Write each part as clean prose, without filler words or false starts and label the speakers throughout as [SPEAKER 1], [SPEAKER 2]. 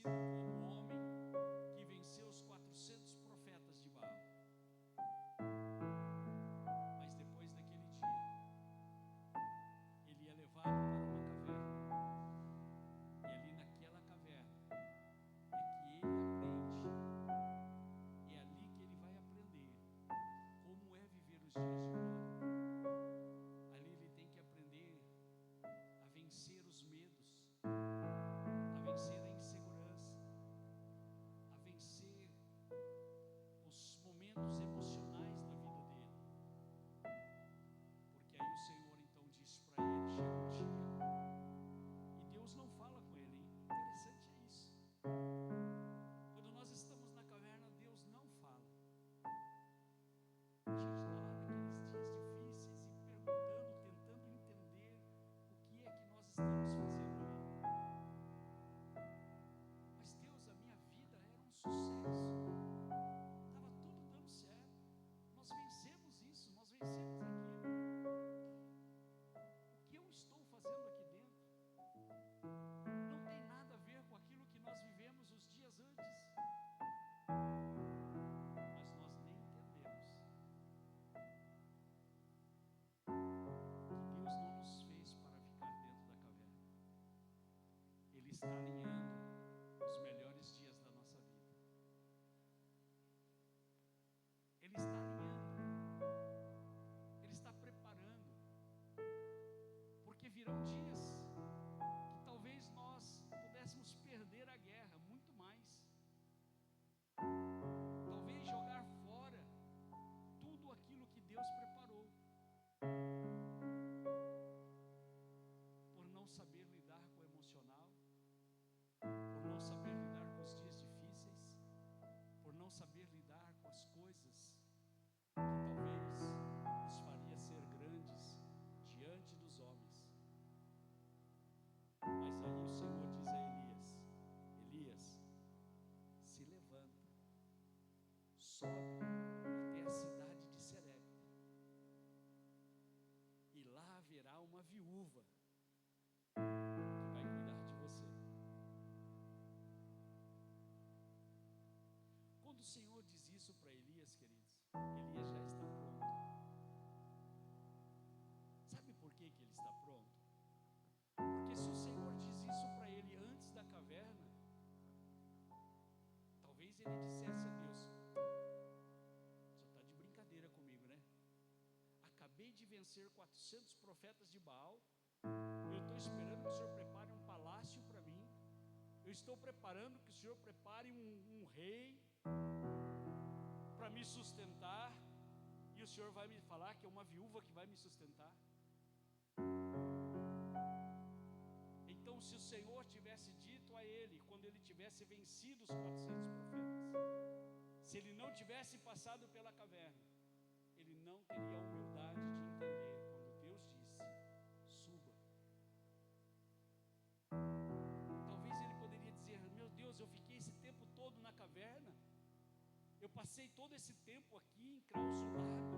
[SPEAKER 1] conhecido como o homem que venceu os 400 profetas de Baal. Mas depois daquele dia, ele é levado para uma caverna, e ali naquela caverna é que ele aprende, é ali que ele vai aprender como é viver os dias de glória. Ali ele tem que aprender a vencer os medos, a vencer a insegurança, a vencer os momentos emocionais da vida dele. Porque aí o Senhor então diz para ele: chega um dia, e Deus não fala com ele, hein? Interessante é isso. Quando nós estamos na caverna, Deus não fala. A gente está lá naqueles dias difíceis e perguntando, tentando entender o que é que nós estamos fazendo ali. Mas Deus, a minha vida era um sucesso, estava tudo dando certo, nós vencemos isso, nós vencemos aquilo. O que eu estou fazendo aqui dentro não tem nada a ver com aquilo que nós vivemos os dias antes. Mas nós nem entendemos que Deus não nos fez para ficar dentro da caverna. Ele está alinhando os melhores dias da nossa vida. Ele está alinhando, Ele está preparando, porque virão dias que talvez nós pudéssemos perder a guerra muito mais, talvez jogar fora tudo aquilo que Deus preparou, por não saber lidar com o emocional, por não saber lidar com os dias difíceis, por não saber lidar com as coisas que talvez nos faria ser grandes diante dos homens. Mas aí o Senhor diz a Elias: Elias, se levanta, sobe até a cidade de Serepta, e lá haverá uma viúva que vai cuidar de você. Quando o Senhor diz isso para Elias, queridos, Elias já está pronto. Sabe por que ele está pronto? Porque se o Senhor diz isso para ele antes da caverna, talvez ele dissesse a Deus: o senhor está de brincadeira comigo, né? Acabei de vencer 400 profetas de Baal, eu estou esperando que o Senhor prepare um palácio para mim, eu estou preparando que o Senhor prepare um rei para me sustentar, e o Senhor vai me falar que é uma viúva que vai me sustentar? Então, se o Senhor tivesse dito a ele, quando ele tivesse vencido os 400 profetas, se ele não tivesse passado pela caverna, ele não teria a humildade de entender quando Deus disse: suba. Talvez ele poderia dizer: meu Deus, eu fiquei esse tempo todo na caverna, eu passei todo esse tempo aqui enclausurado,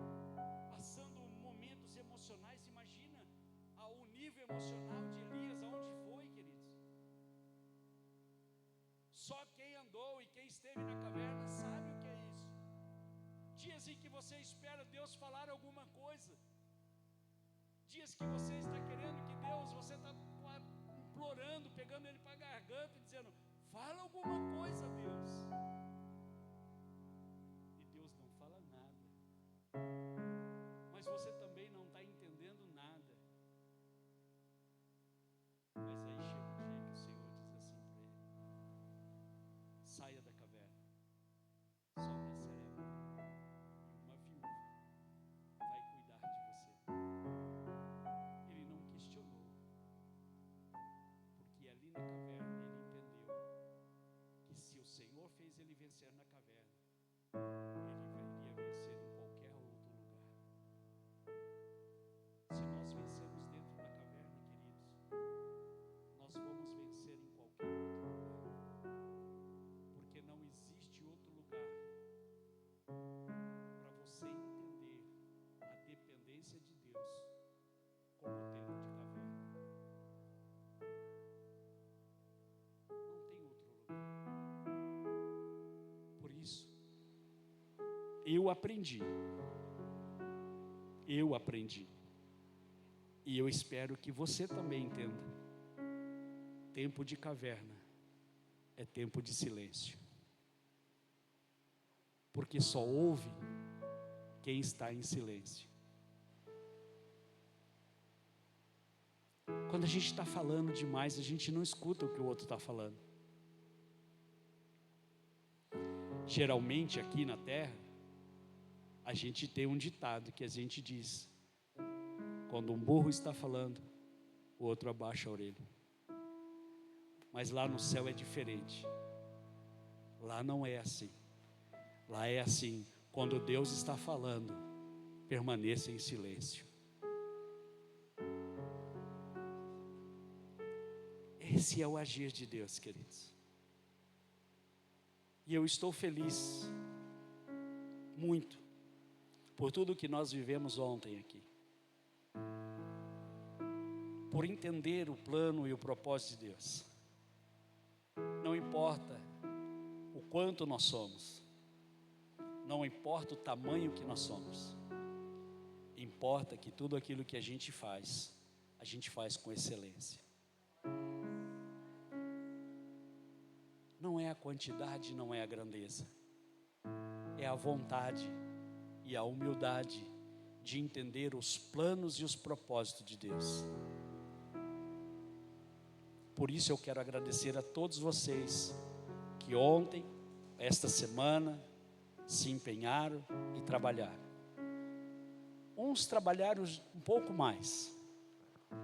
[SPEAKER 1] passando momentos emocionais. Imagina o nível emocional de Elias, aonde foi, queridos? Só quem andou e quem esteve na caverna sabe o que é isso. Dias em que você espera Deus falar alguma coisa, dias que você está querendo que Deus, você está implorando, pegando Ele para a garganta e dizendo: fala alguma coisa, Deus. E Deus não fala nada, mas você também não está entendendo nada. Mas aí chega um dia que o Senhor diz assim para ele: saia da caverna, sobe a Serepta, e uma viúva vai cuidar de você. Ele não questionou, porque ali na caverna ele entendeu que se o Senhor fez ele vencer na caverna, ele iria vencer em qualquer outro lugar. Se nós vencemos dentro da caverna, queridos, nós vamos vencer em qualquer outro lugar, porque não existe outro lugar para você entender a dependência de Deus como dentro de caverna. Não tem outro lugar. Eu aprendi. E eu espero que você também entenda. Tempo de caverna é tempo de silêncio. Porque só ouve quem está em silêncio. Quando a gente está falando demais, a gente não escuta o que o outro está falando. Geralmente aqui na terra, a gente tem um ditado que a gente diz: quando um burro está falando, o outro abaixa a orelha. Mas lá no céu é diferente. Lá não é assim. Lá é assim: quando Deus está falando, permaneça em silêncio. Esse é o agir de Deus, queridos. E eu estou feliz, muito, por tudo que nós vivemos ontem aqui. Por entender o plano e o propósito de Deus. Não importa o quanto nós somos. Não importa o tamanho que nós somos. Importa que tudo aquilo que a gente faz com excelência. Não é a quantidade, não é a grandeza. É a vontade e a humildade de entender os planos e os propósitos de Deus. Por isso eu quero agradecer a todos vocês que ontem, esta semana, se empenharam e trabalharam. Uns trabalharam um pouco mais,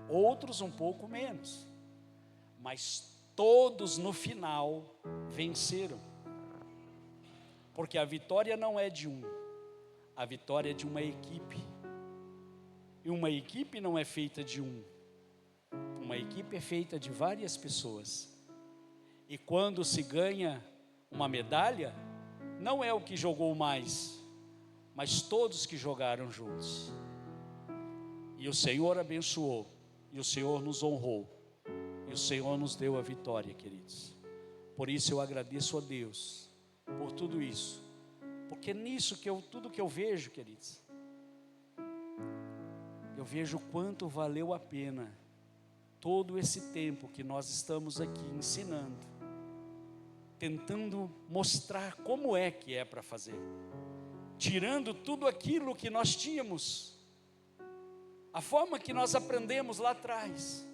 [SPEAKER 1] outros um pouco menos, mas todos no final venceram. Porque a vitória não é de um, a vitória é de uma equipe. E uma equipe não é feita de um. Uma equipe é feita de várias pessoas. E quando se ganha uma medalha, não é o que jogou mais, mas todos que jogaram juntos. E o Senhor abençoou, e o Senhor nos honrou, e o Senhor nos deu a vitória, queridos. Por isso eu agradeço a Deus por tudo isso, porque nisso tudo que eu vejo, queridos, eu vejo o quanto valeu a pena todo esse tempo que nós estamos aqui ensinando, tentando mostrar como é que é para fazer, tirando tudo aquilo que nós tínhamos, a forma que nós aprendemos lá atrás,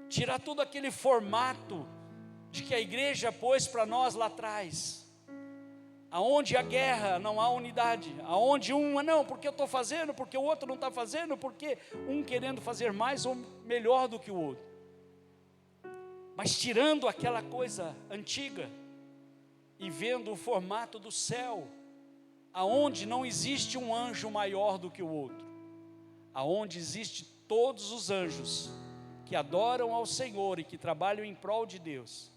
[SPEAKER 1] tirar todo aquele formato de que a igreja pôs para nós lá atrás, aonde a guerra não há unidade, aonde não, porque eu estou fazendo, porque o outro não está fazendo, porque um querendo fazer mais ou melhor do que o outro, mas tirando aquela coisa antiga e vendo o formato do céu, aonde não existe um anjo maior do que o outro, aonde existe todos os anjos que adoram ao Senhor e que trabalham em prol de Deus.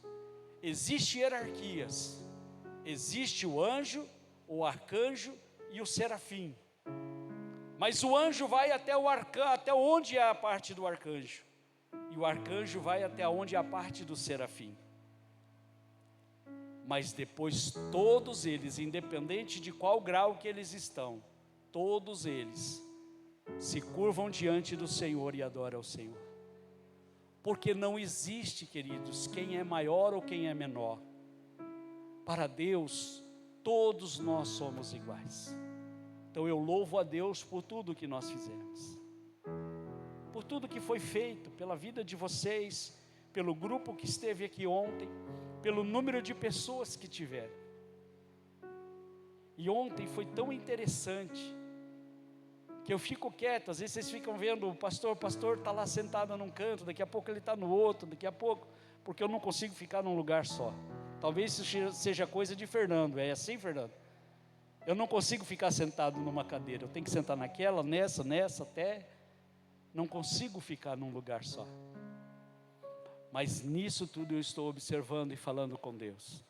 [SPEAKER 1] Existem hierarquias. Existe o anjo, o arcanjo e o serafim. Mas o anjo vai até até onde é a parte do arcanjo. E o arcanjo vai até onde é a parte do serafim. Mas depois todos eles, independente de qual grau que eles estão, todos eles se curvam diante do Senhor e adoram ao Senhor. Porque não existe, queridos, quem é maior ou quem é menor. Para Deus, todos nós somos iguais. Então eu louvo a Deus por tudo que nós fizemos, por tudo que foi feito, pela vida de vocês, pelo grupo que esteve aqui ontem, pelo número de pessoas que tiveram. E ontem foi tão interessante, que eu fico quieto, às vezes vocês ficam vendo o pastor está lá sentado num canto, daqui a pouco ele está no outro, daqui a pouco, porque eu não consigo ficar num lugar só. Talvez isso seja coisa de Fernando, é assim, Fernando? Eu não consigo ficar sentado numa cadeira, eu tenho que sentar naquela, nessa, até, não consigo ficar num lugar só. Mas nisso tudo eu estou observando e falando com Deus.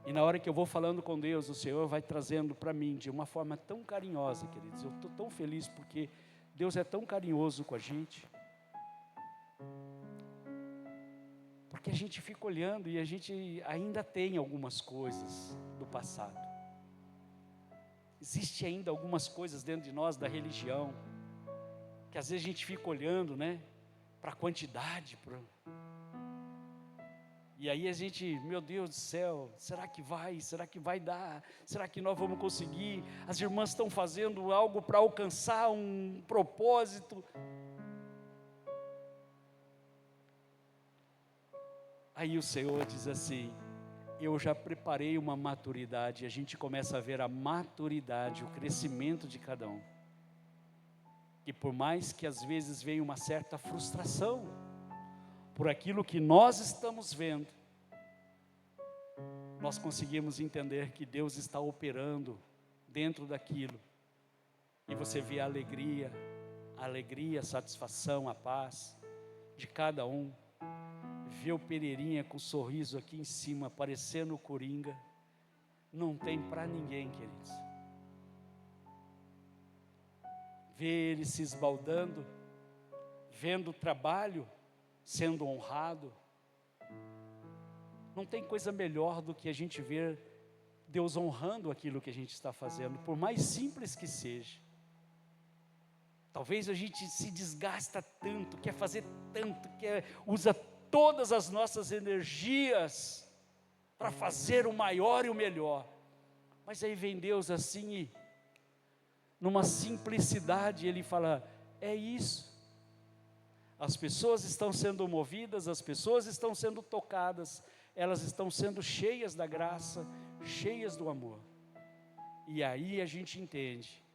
[SPEAKER 1] E na hora que eu vou falando com Deus, o Senhor vai trazendo para mim de uma forma tão carinhosa, queridos. Eu estou tão feliz porque Deus é tão carinhoso com a gente. Porque a gente fica olhando e a gente ainda tem algumas coisas
[SPEAKER 2] passado. Existe ainda algumas coisas dentro de nós da religião, que às vezes a gente fica olhando, né, para a quantidade, e aí a gente, meu Deus do céu, será que vai dar, será que nós vamos conseguir? As irmãs estão fazendo algo para alcançar um propósito. Aí o Senhor diz assim: eu já preparei uma maturidade. A gente começa a ver a maturidade, o crescimento de cada um. Que por mais que às vezes venha uma certa frustração, por aquilo que nós estamos vendo, nós conseguimos entender que Deus está operando dentro daquilo. E você vê a alegria, a satisfação, a paz de cada um. Vê o Pereirinha com um sorriso aqui em cima, parecendo o Coringa, não tem para ninguém, queridos. Vê ele se esbaldando, vendo o trabalho sendo honrado. Não tem coisa melhor do que a gente ver Deus honrando aquilo que a gente está fazendo, por mais simples que seja. Talvez a gente se desgasta tanto, quer fazer tanto, usa todas as nossas energias para fazer o maior e o melhor. Mas aí vem Deus assim e, numa simplicidade, Ele fala: é isso. As pessoas estão sendo movidas, as pessoas estão sendo tocadas, elas estão sendo cheias da graça, cheias do amor. E aí a gente entende,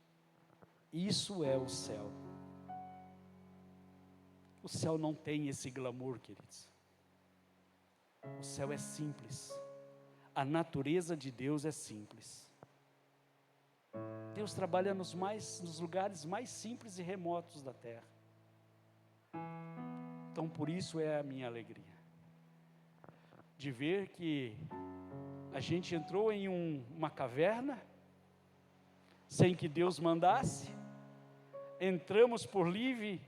[SPEAKER 2] isso é o céu. O céu não tem esse glamour, queridos. O céu é simples. A natureza de Deus é simples. Deus trabalha nos lugares mais simples e remotos da terra. Então por isso é a minha alegria, de ver que a gente entrou em uma caverna, sem que Deus mandasse, entramos por livre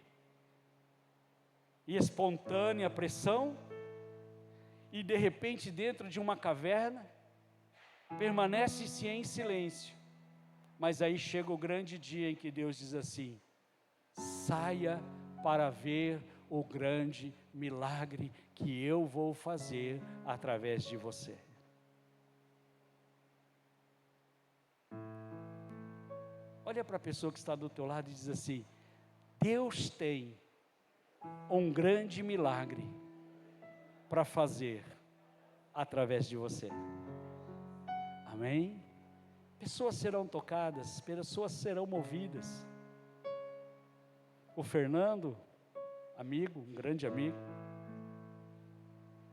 [SPEAKER 2] e espontânea pressão, e de repente dentro de uma caverna, permanece-se em silêncio, mas aí chega o grande dia em que Deus diz assim: saia para ver o grande milagre que eu vou fazer através de você. Olha para a pessoa que está do teu lado e diz assim: Deus tem um grande milagre para fazer através de você. Amém? Pessoas serão tocadas, pessoas serão movidas. O Fernando, amigo, um grande amigo,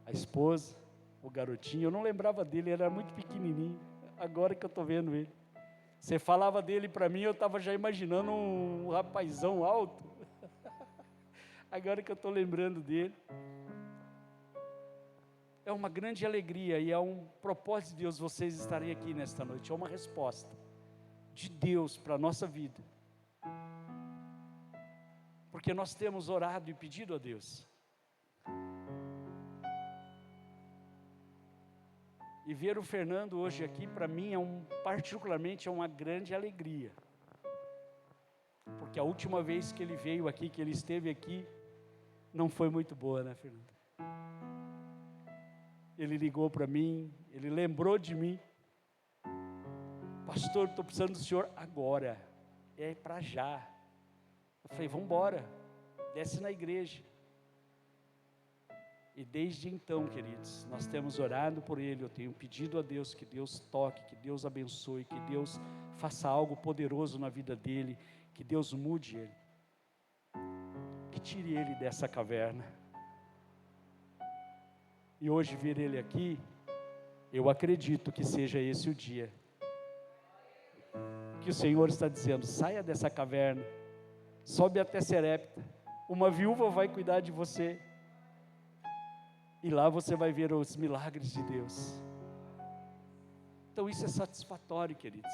[SPEAKER 2] a esposa, o garotinho, eu não lembrava dele, ele era muito pequenininho, agora que eu estou vendo ele. Você falava dele para mim, eu estava já imaginando um rapazão alto, agora que eu estou lembrando dele. É uma grande alegria e é um propósito de Deus vocês estarem aqui nesta noite, é uma resposta de Deus para a nossa vida. Porque nós temos orado e pedido a Deus. E ver o Fernando hoje aqui, para mim, particularmente, é uma grande alegria. Porque a última vez que ele veio aqui, que ele esteve aqui, não foi muito boa, né, Fernando? Ele ligou para mim, ele lembrou de mim. Pastor, estou precisando do senhor agora. É para já. Eu falei, vamos embora, desce na igreja. E desde então, queridos, nós temos orado por ele. Eu tenho pedido a Deus que Deus toque, que Deus abençoe, que Deus faça algo poderoso na vida dele, que Deus mude ele, que tire ele dessa caverna. E hoje ver ele aqui, eu acredito que seja esse o dia que o Senhor está dizendo: saia dessa caverna, sobe até Serepta, uma viúva vai cuidar de você, e lá você vai ver os milagres de Deus. Então isso é satisfatório, queridos,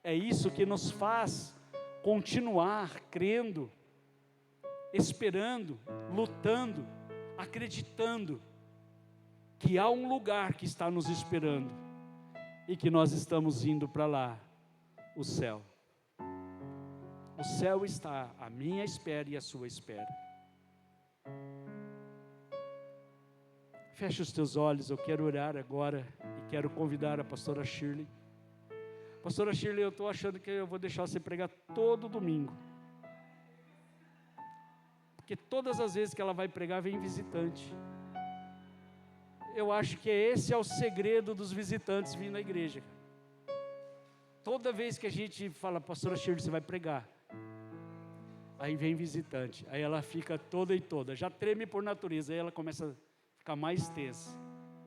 [SPEAKER 2] é isso que nos faz continuar crendo, esperando, lutando, acreditando que há um lugar que está nos esperando, e que nós estamos indo para lá, o céu. O céu está à minha espera e à sua espera. Feche os teus olhos, eu quero orar agora e quero convidar a pastora Shirley. Pastora Shirley, eu estou achando que eu vou deixar você pregar todo domingo. Porque todas as vezes que ela vai pregar, vem visitante. Eu acho que esse é o segredo dos visitantes vindo na igreja. Toda vez que a gente fala, pastora Shirley, você vai pregar. Aí vem visitante, aí ela fica toda e toda, já treme por natureza, aí ela começa a ficar mais tensa.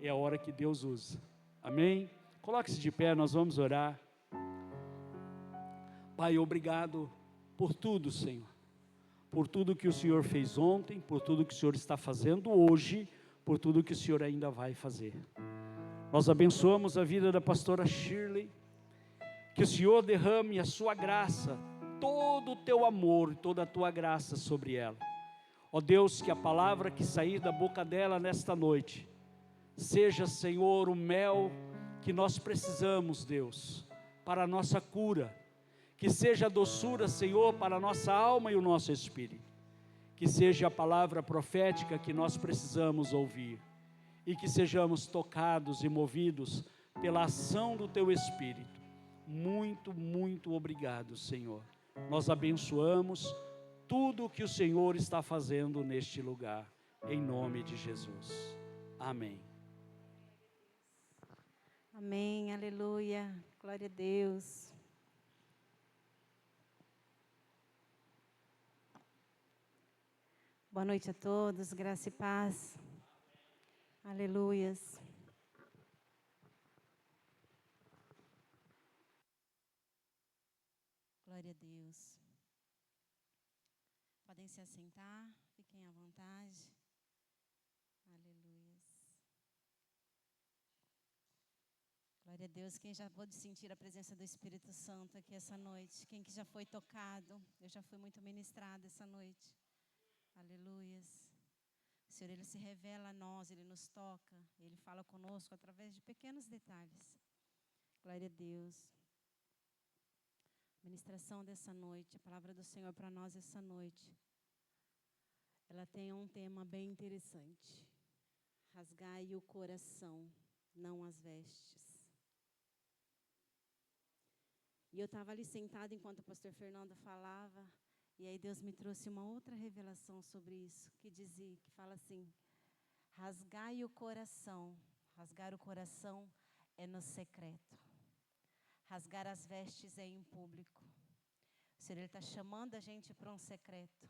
[SPEAKER 2] É a hora que Deus usa. Amém? Coloque-se de pé, nós vamos orar. Pai, obrigado por tudo, Senhor. Por tudo que o Senhor fez ontem, por tudo que o Senhor está fazendo hoje, por tudo que o Senhor ainda vai fazer. Nós abençoamos a vida da pastora Shirley, que o Senhor derrame a sua graça, todo o teu amor, toda a tua graça sobre ela. Ó Deus, que a palavra que sair da boca dela nesta noite, seja, Senhor, o mel que nós precisamos, Deus, para a nossa cura, que seja a doçura, Senhor, para a nossa alma e o nosso espírito, que seja a palavra profética que nós precisamos ouvir, e que sejamos tocados e movidos pela ação do teu Espírito. Muito, muito obrigado, Senhor. Nós abençoamos tudo o que o Senhor está fazendo neste lugar, em nome de Jesus. Amém.
[SPEAKER 3] Amém, aleluia, glória a Deus. Boa noite a todos, graça e paz. Aleluias. Glória a Deus. Podem se assentar, fiquem à vontade. Aleluias. Glória a Deus. Quem já pôde sentir a presença do Espírito Santo aqui essa noite? Quem que já foi tocado? Eu já fui muito ministrada essa noite. Aleluias. O Senhor, Ele se revela a nós, Ele nos toca, Ele fala conosco através de pequenos detalhes. Glória a Deus. A ministração dessa noite, a palavra do Senhor para nós essa noite, ela tem um tema bem interessante. Rasgai o coração, não as vestes. E eu estava ali sentada enquanto o pastor Fernando falava, e aí Deus me trouxe uma outra revelação sobre isso, que fala assim: rasgai o coração. Rasgar o coração é no secreto. Rasgar as vestes é em público. O Senhor está chamando a gente para um secreto.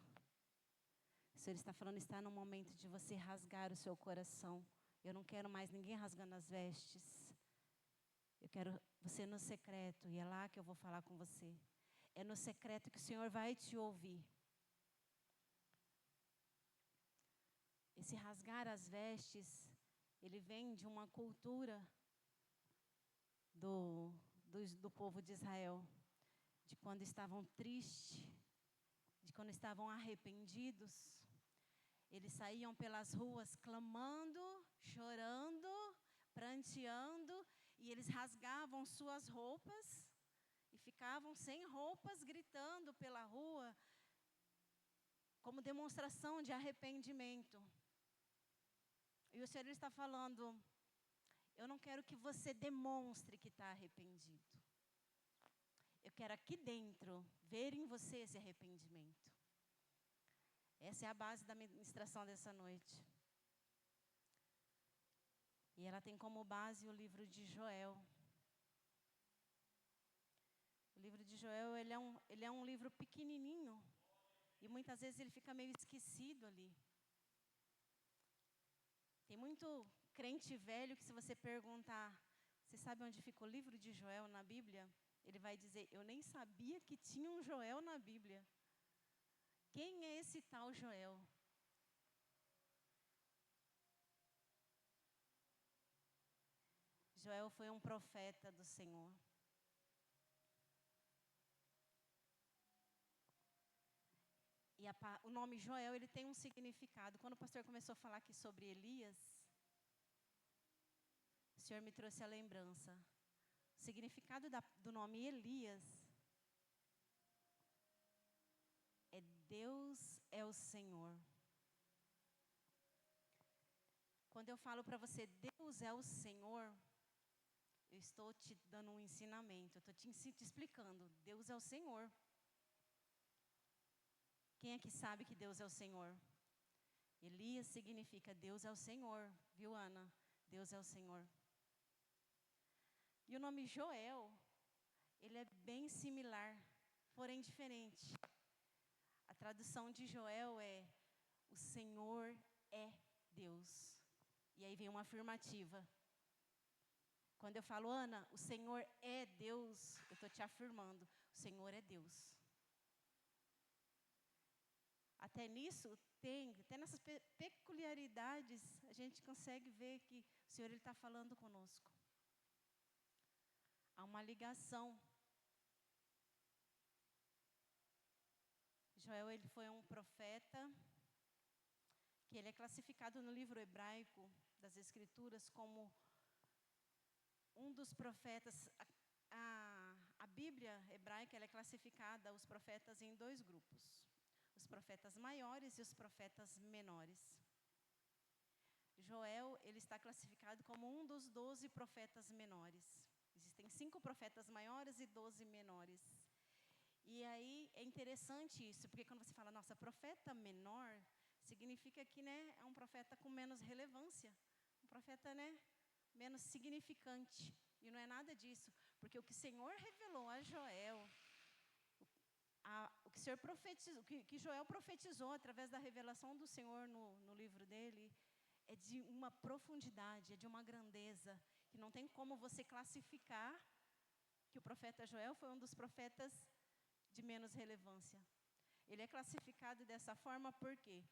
[SPEAKER 3] O Senhor está falando, está no momento de você rasgar o seu coração. Eu não quero mais ninguém rasgando as vestes. Eu quero você no secreto, e é lá que eu vou falar com você. É no secreto que o Senhor vai te ouvir. Esse rasgar as vestes, ele vem de uma cultura do povo de Israel, de quando estavam tristes, de quando estavam arrependidos. Eles saíam pelas ruas clamando, chorando, pranteando, e eles rasgavam suas roupas e ficavam sem roupas, gritando pela rua, como demonstração de arrependimento. E o Senhor está falando, eu não quero que você demonstre que está arrependido. Eu quero aqui dentro ver em você esse arrependimento. Essa é a base da ministração dessa noite. E ela tem como base o livro de Joel. O livro de Joel, ele é um livro pequenininho. E muitas vezes ele fica meio esquecido ali. Tem muito crente velho que, se você perguntar, você sabe onde fica o livro de Joel na Bíblia? Ele vai dizer, eu nem sabia que tinha um Joel na Bíblia. Quem é esse tal Joel? Joel foi um profeta do Senhor. E o nome Joel, ele tem um significado. Quando o pastor começou a falar aqui sobre Elias, o Senhor me trouxe a lembrança. O significado do nome Elias é Deus é o Senhor. Quando eu falo para você, Deus é o Senhor, eu estou te dando um ensinamento, eu estou te explicando, Deus é o Senhor. Quem é que sabe que Deus é o Senhor? Elias significa Deus é o Senhor, viu, Ana? Deus é o Senhor. E o nome Joel, ele é bem similar, porém diferente. A tradução de Joel é: o Senhor é Deus. E aí vem uma afirmativa. Quando eu falo, Ana, o Senhor é Deus, eu estou te afirmando, o Senhor é Deus. Até nisso, até nessas peculiaridades, a gente consegue ver que o Senhor está falando conosco. Há uma ligação. Joel, ele foi um profeta, que ele é classificado no livro hebraico das Escrituras como um dos profetas. A Bíblia hebraica, ela é classificada, os profetas, em 2 grupos. Os profetas maiores e os profetas menores. Joel, ele está classificado como um dos 12 profetas menores. Existem 5 profetas maiores e 12 menores. E aí é interessante isso, porque quando você fala, nossa, profeta menor, significa que, né, é um profeta com menos relevância. Um profeta, né, menos significante. E não é nada disso, porque o que o Senhor revelou a Joel, o que o Senhor profetizou, que Joel profetizou através da revelação do Senhor no livro dele, é de uma profundidade, é de uma grandeza, que não tem como você classificar que o profeta Joel foi um dos profetas de menos relevância. Ele é classificado dessa forma porque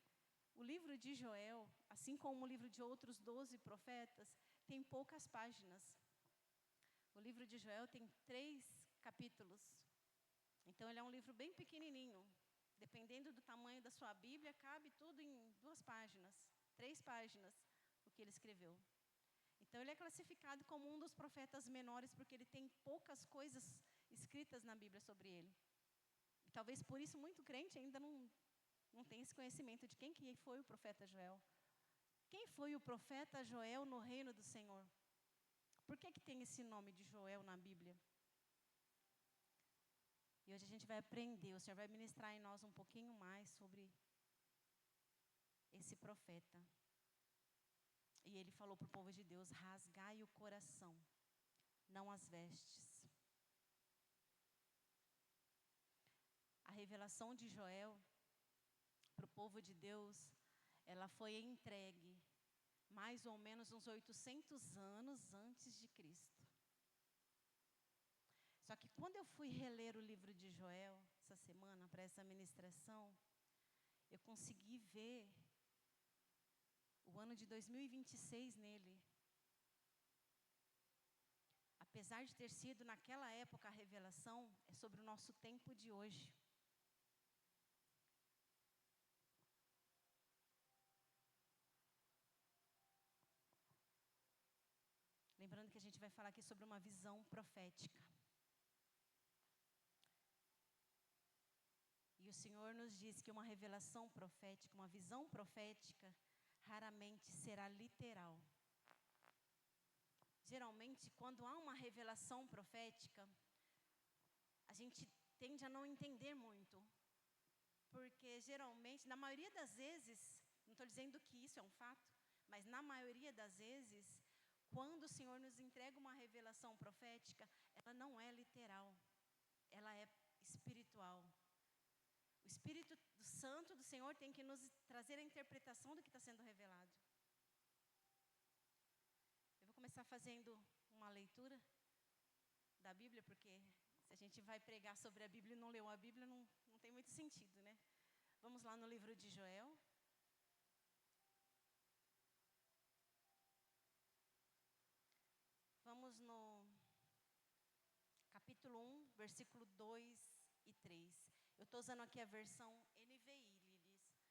[SPEAKER 3] o livro de Joel, assim como o livro de outros 12 profetas, tem poucas páginas. O livro de Joel tem 3 capítulos. Então, ele é um livro bem pequenininho. Dependendo do tamanho da sua Bíblia, cabe tudo em 2 páginas, 3 páginas, o que ele escreveu. Então, ele é classificado como um dos profetas menores, porque ele tem poucas coisas escritas na Bíblia sobre ele. E talvez por isso muito crente ainda não tem esse conhecimento de quem que foi o profeta Joel. Quem foi o profeta Joel no reino do Senhor? Por que tem esse nome de Joel na Bíblia? E hoje a gente vai aprender, o Senhor vai ministrar em nós um pouquinho mais sobre esse profeta. E ele falou para o povo de Deus: rasgai o coração, não as vestes. A revelação de Joel para o povo de Deus, ela foi entregue mais ou menos uns 800 anos antes de Cristo. Só que quando eu fui reler o livro de Joel, essa semana, para essa ministração, eu consegui ver o ano de 2026 nele. Apesar de ter sido naquela época a revelação, é sobre o nosso tempo de hoje. Lembrando que a gente vai falar aqui sobre uma visão profética. E o Senhor nos diz que uma revelação profética, uma visão profética, raramente será literal. Geralmente, quando há uma revelação profética, a gente tende a não entender muito. Porque geralmente, na maioria das vezes, não estou dizendo que isso é um fato, mas na maioria das vezes, quando o Senhor nos entrega uma revelação profética, ela não é literal, ela é espiritual. O Espírito Santo do Senhor tem que nos trazer a interpretação do que está sendo revelado. Eu vou começar fazendo uma leitura da Bíblia, porque se a gente vai pregar sobre a Bíblia e não leu a Bíblia, não tem muito sentido, né? Vamos lá no livro de Joel. Vamos no capítulo 1, versículo 2 e 3. Eu estou usando aqui a versão NVI, Lilis,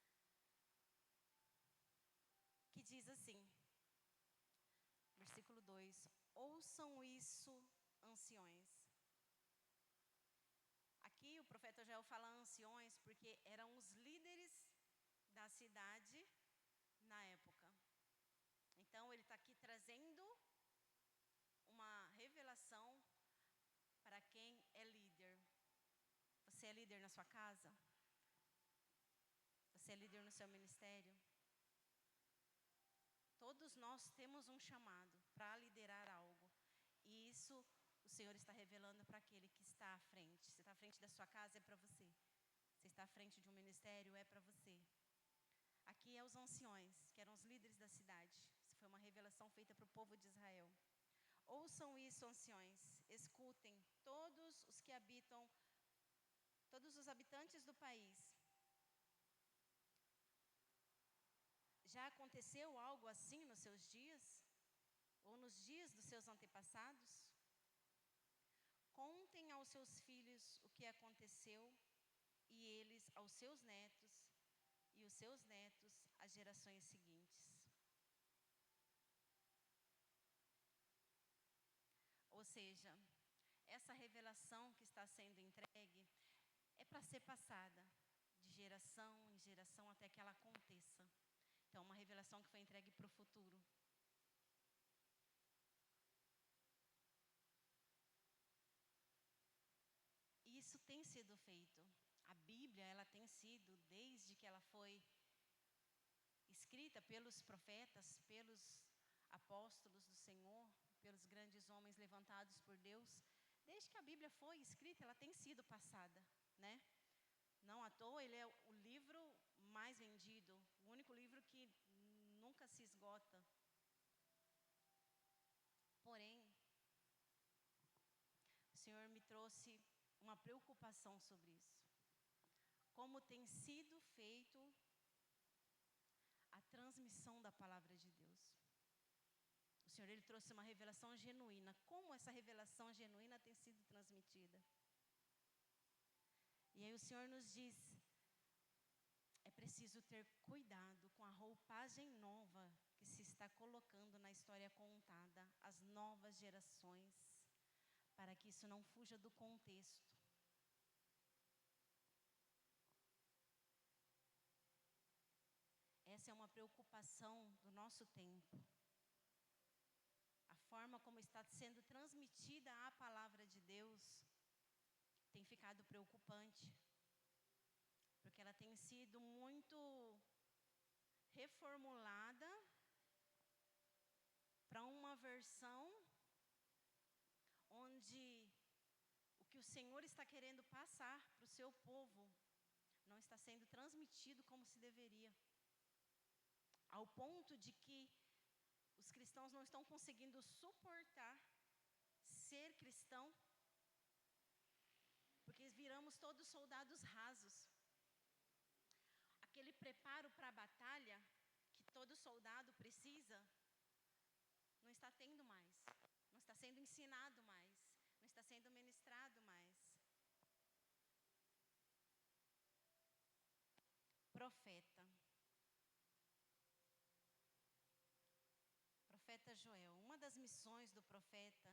[SPEAKER 3] que diz assim, versículo 2: ouçam isso anciões. Aqui o profeta Joel fala anciões porque eram os líderes da cidade na época. Então ele está aqui trazendo uma revelação para quem é líder. Você é líder na sua casa? Você é líder no seu ministério? Todos nós temos um chamado para liderar algo. E isso o Senhor está revelando para aquele que está à frente. Você está à frente da sua casa, é para você. Você está à frente de um ministério, é para você. Aqui é os anciões, que eram os líderes da cidade. Isso foi uma revelação feita para o povo de Israel. Ouçam isso, anciões. Escutem, todos os que habitam, todos os habitantes do país. Já aconteceu algo assim nos seus dias? Ou nos dias dos seus antepassados? Contem aos seus filhos o que aconteceu, e eles aos seus netos, e os seus netos às gerações seguintes. Ou seja, essa revelação que está sendo entregue é para ser passada de geração em geração até que ela aconteça. Então, uma revelação que foi entregue para o futuro. E isso tem sido feito. A Bíblia, ela tem sido, desde que ela foi escrita pelos profetas, pelos apóstolos do Senhor, pelos grandes homens levantados por Deus, desde que a Bíblia foi escrita, ela tem sido passada, né? Não à toa, ele é o livro mais vendido, o único livro que nunca se esgota. Porém, o Senhor me trouxe uma preocupação sobre isso. Como tem sido feito a transmissão da palavra de Deus. O Senhor, ele trouxe uma revelação genuína. Como essa revelação genuína tem sido transmitida? E aí o Senhor nos diz, é preciso ter cuidado com a roupagem nova que se está colocando na história contada, as novas gerações, para que isso não fuja do contexto. Essa é uma preocupação do nosso tempo. A forma como está sendo transmitida a palavra de Deus tem ficado preocupante, porque ela tem sido muito reformulada para uma versão onde o que o Senhor está querendo passar para o seu povo não está sendo transmitido como se deveria. Ao ponto de que os cristãos não estão conseguindo suportar ser cristão, porque viramos todos soldados rasos. Aquele preparo para a batalha que todo soldado precisa, não está tendo mais, não está sendo ensinado mais, não está sendo ministrado mais. Profeta. Profeta Joel. Uma das missões do profeta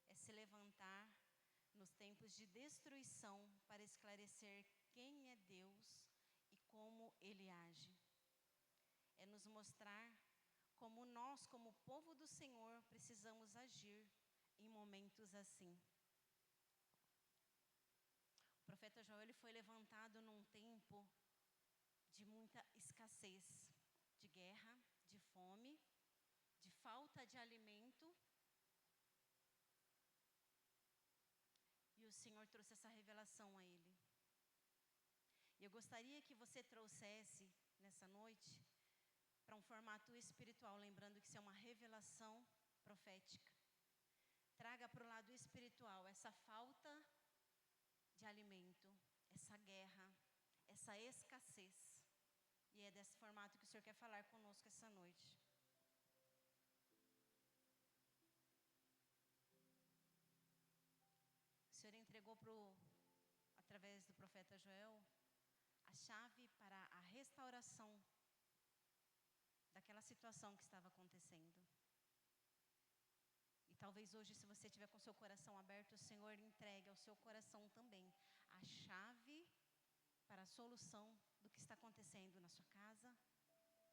[SPEAKER 3] é se levantar nos tempos de destruição para esclarecer quem é Deus e como Ele age. É nos mostrar como nós, como povo do Senhor, precisamos agir em momentos assim. O profeta Joel, ele foi levantado num tempo de muita escassez, de guerra, de fome, de falta de alimento. E o Senhor trouxe essa revelação a ele. E eu gostaria que você trouxesse nessa noite para um formato espiritual, lembrando que isso é uma revelação profética. Traga para o lado espiritual essa falta de alimento, essa guerra, essa escassez. E é desse formato que o Senhor quer falar conosco essa noite. O Senhor entregou através do profeta Joel a chave para a restauração daquela situação que estava acontecendo. E Talvez hoje, se você tiver com seu coração aberto, o Senhor entregue ao seu coração também a chave para a solução do que está acontecendo na sua casa,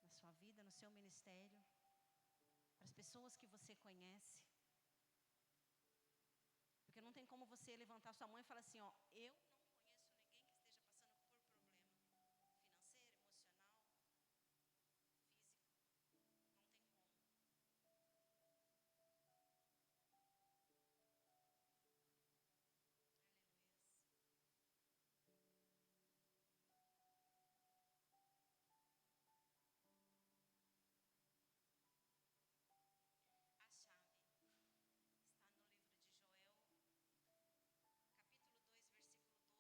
[SPEAKER 3] na sua vida, no seu ministério, para as pessoas que você conhece. Porque não tem como você levantar sua mão e falar assim, ó, eu não conheço ninguém que esteja passando por problema financeiro, emocional, físico. Não tem como. Aleluias. A chave está no livro de Joel, capítulo 2, versículo 12.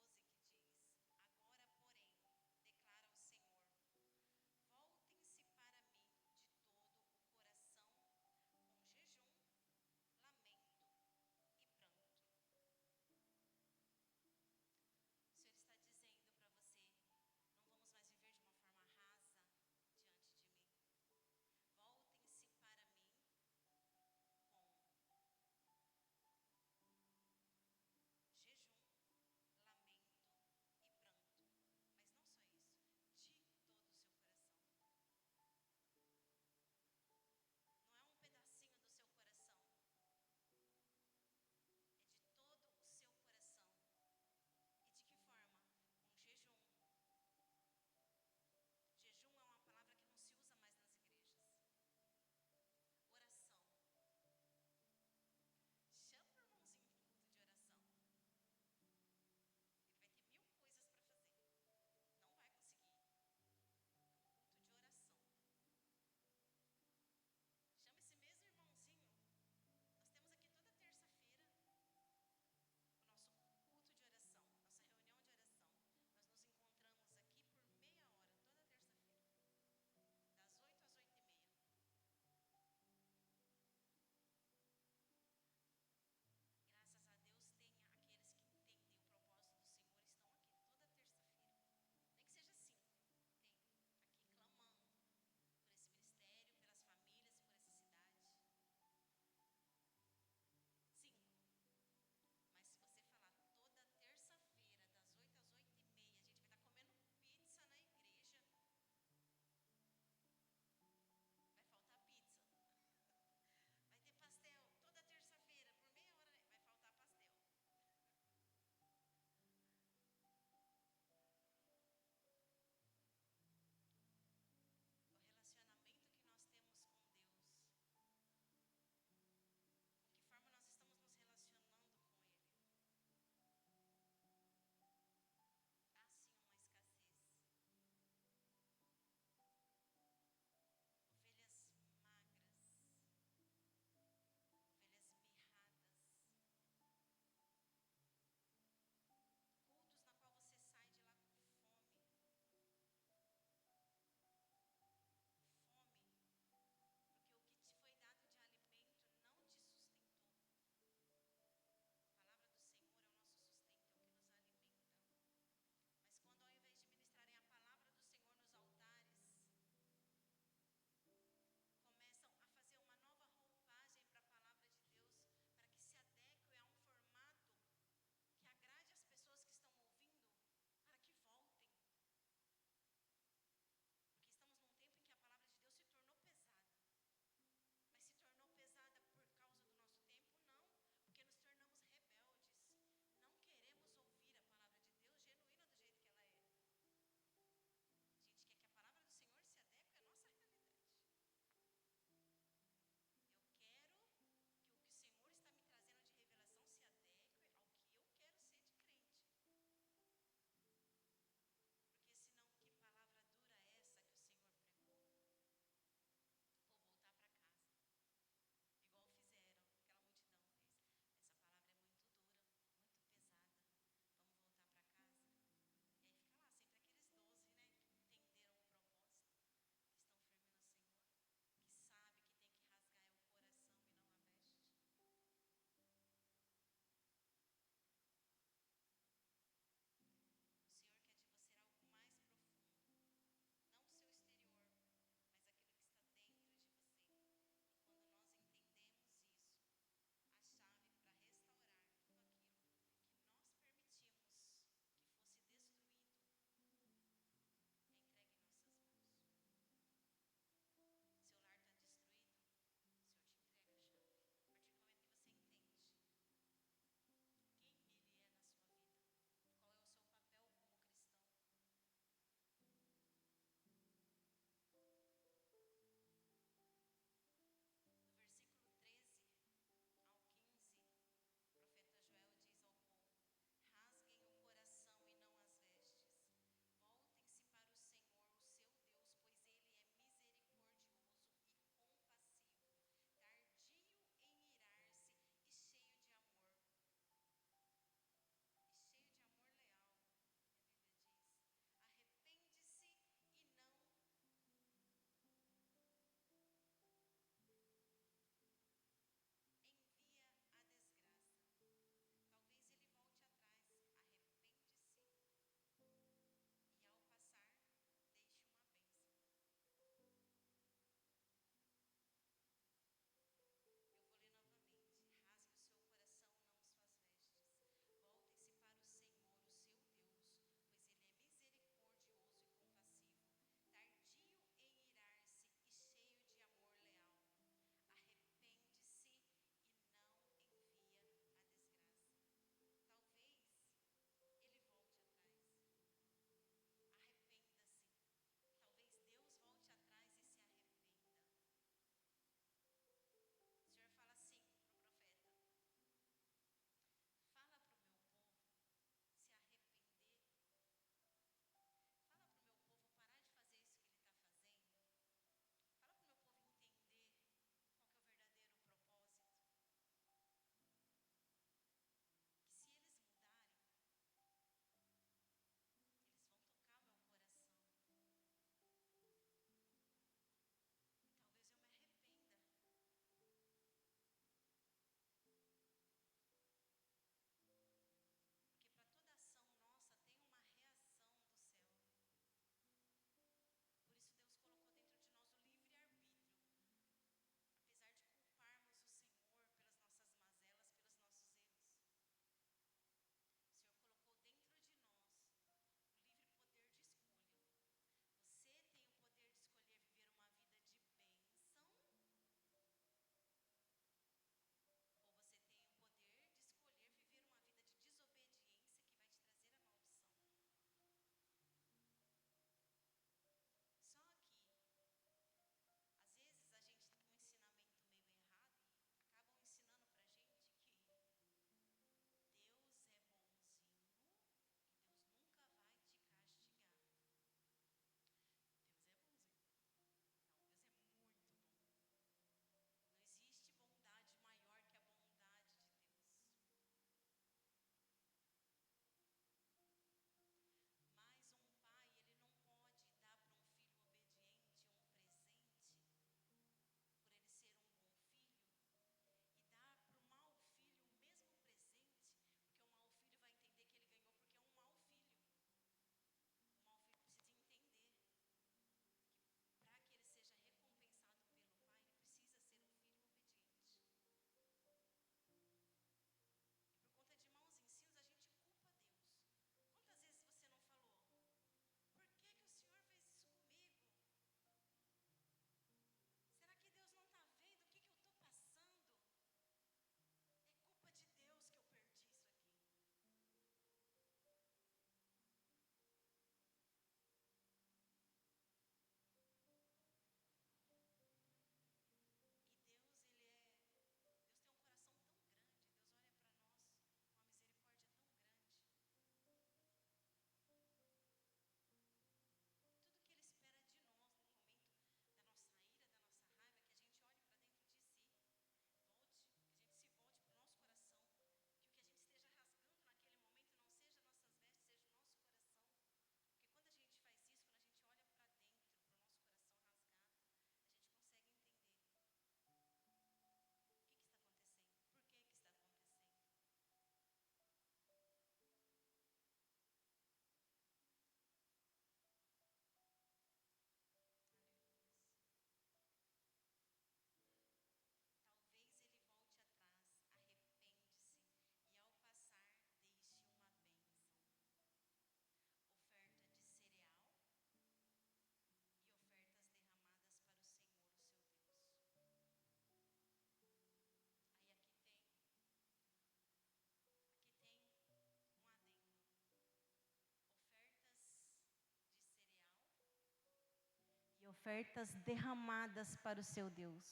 [SPEAKER 3] ofertas derramadas para o seu Deus.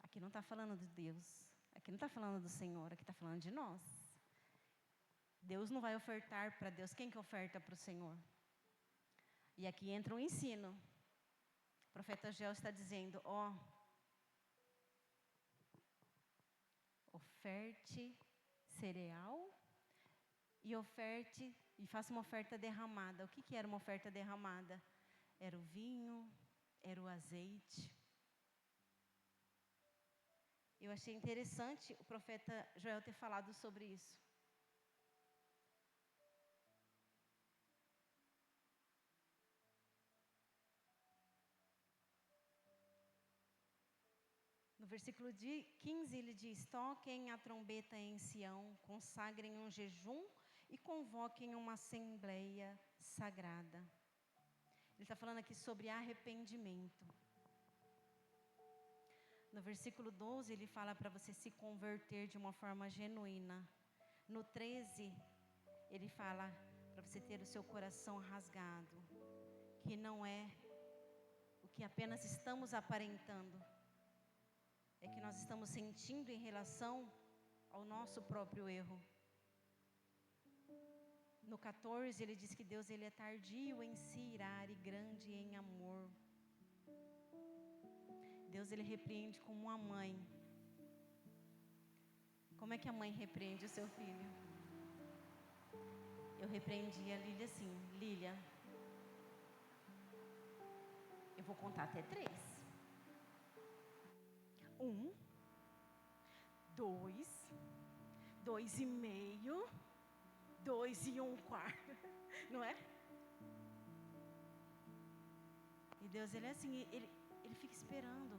[SPEAKER 3] Aqui não está falando de Deus, aqui não está falando do Senhor, aqui está falando de nós. Deus não vai ofertar para Deus, quem que oferta para o Senhor? E aqui entra um ensino. O profeta Joel está dizendo, oferte cereal e faça uma oferta derramada. O que era uma oferta derramada? Era o vinho, era o azeite. Eu achei interessante o profeta Joel ter falado sobre isso. No versículo 15 ele diz, toquem a trombeta em Sião, consagrem um jejum e convoquem uma assembleia sagrada. Ele está falando aqui sobre arrependimento. No versículo 12 ele fala para você se converter de uma forma genuína. No 13 ele fala para você ter o seu coração rasgado, que não é o que apenas estamos aparentando, é que nós estamos sentindo em relação ao nosso próprio erro. No 14 ele diz que Deus ele é tardio em se irar e grande em amor. Deus ele repreende como uma mãe. Como é que a mãe repreende o seu filho? Eu repreendi a Lília assim, Lília, eu vou contar até 3. 1, 2, 2,5, 2 e 1/4, não é? E Deus ele é assim, ele fica esperando.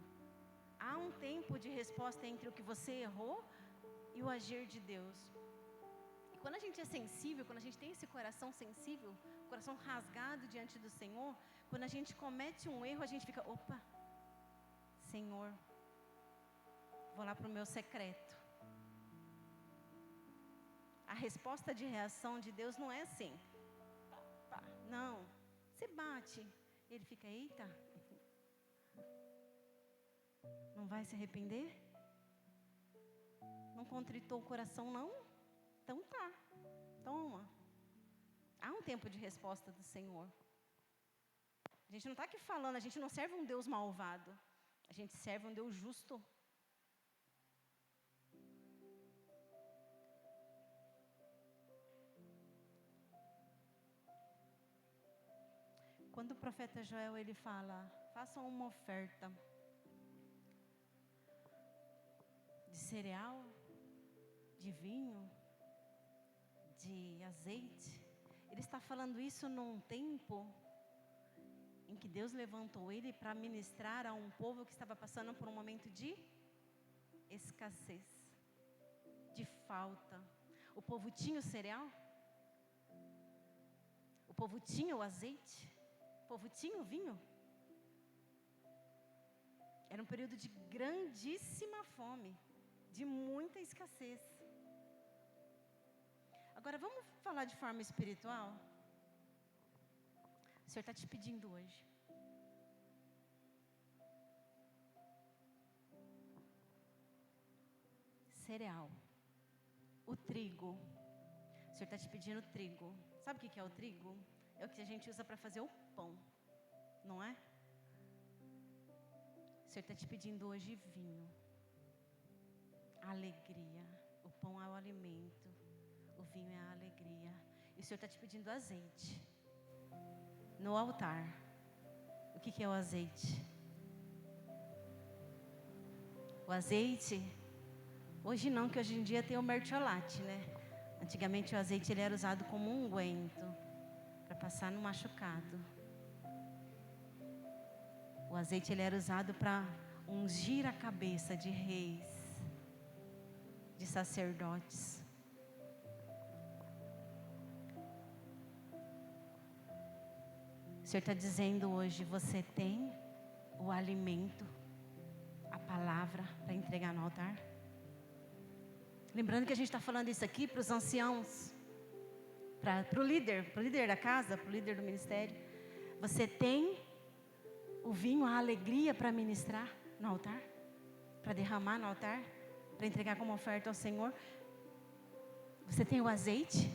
[SPEAKER 3] Há um tempo de resposta entre o que você errou e o agir de Deus. E quando a gente é sensível, quando a gente tem esse coração sensível, coração rasgado diante do Senhor, quando a gente comete um erro, a gente fica, opa, Senhor, vou lá para o meu secreto. A resposta de reação de Deus não é assim, não, você bate, ele fica, eita, não vai se arrepender? Não contritou o coração não? Então tá, toma. Há um tempo de resposta do Senhor. A gente não está aqui falando, a gente não serve um Deus malvado, a gente serve um Deus justo. Quando o profeta Joel ele fala, façam uma oferta de cereal, de vinho, de azeite, ele está falando isso num tempo em que Deus levantou ele para ministrar a um povo que estava passando por um momento de escassez, de falta. O povo tinha o cereal, o povo tinha o azeite, o povo tinha o vinho. Era um período de grandíssima fome, de muita escassez. Agora vamos falar de forma espiritual? O Senhor está te pedindo hoje. Cereal. O trigo. O Senhor está te pedindo trigo. Sabe o que é o trigo? É o que a gente usa para fazer o pão, não é? O Senhor está te pedindo hoje vinho. Alegria. O pão é o alimento. O vinho é a alegria. E o Senhor está te pedindo azeite. No altar. O que é o azeite? O azeite, hoje não, que hoje em dia tem o mertiolate, né? Antigamente o azeite ele era usado como um unguento para passar no machucado. O azeite ele era usado para ungir a cabeça de reis, de sacerdotes. O Senhor está dizendo hoje, você tem o alimento, a palavra para entregar no altar? Lembrando que a gente está falando isso aqui para os anciãos, para o líder da casa, para o líder do ministério. Você tem o vinho, a alegria para ministrar no altar? Para derramar no altar? Para entregar como oferta ao Senhor? Você tem o azeite?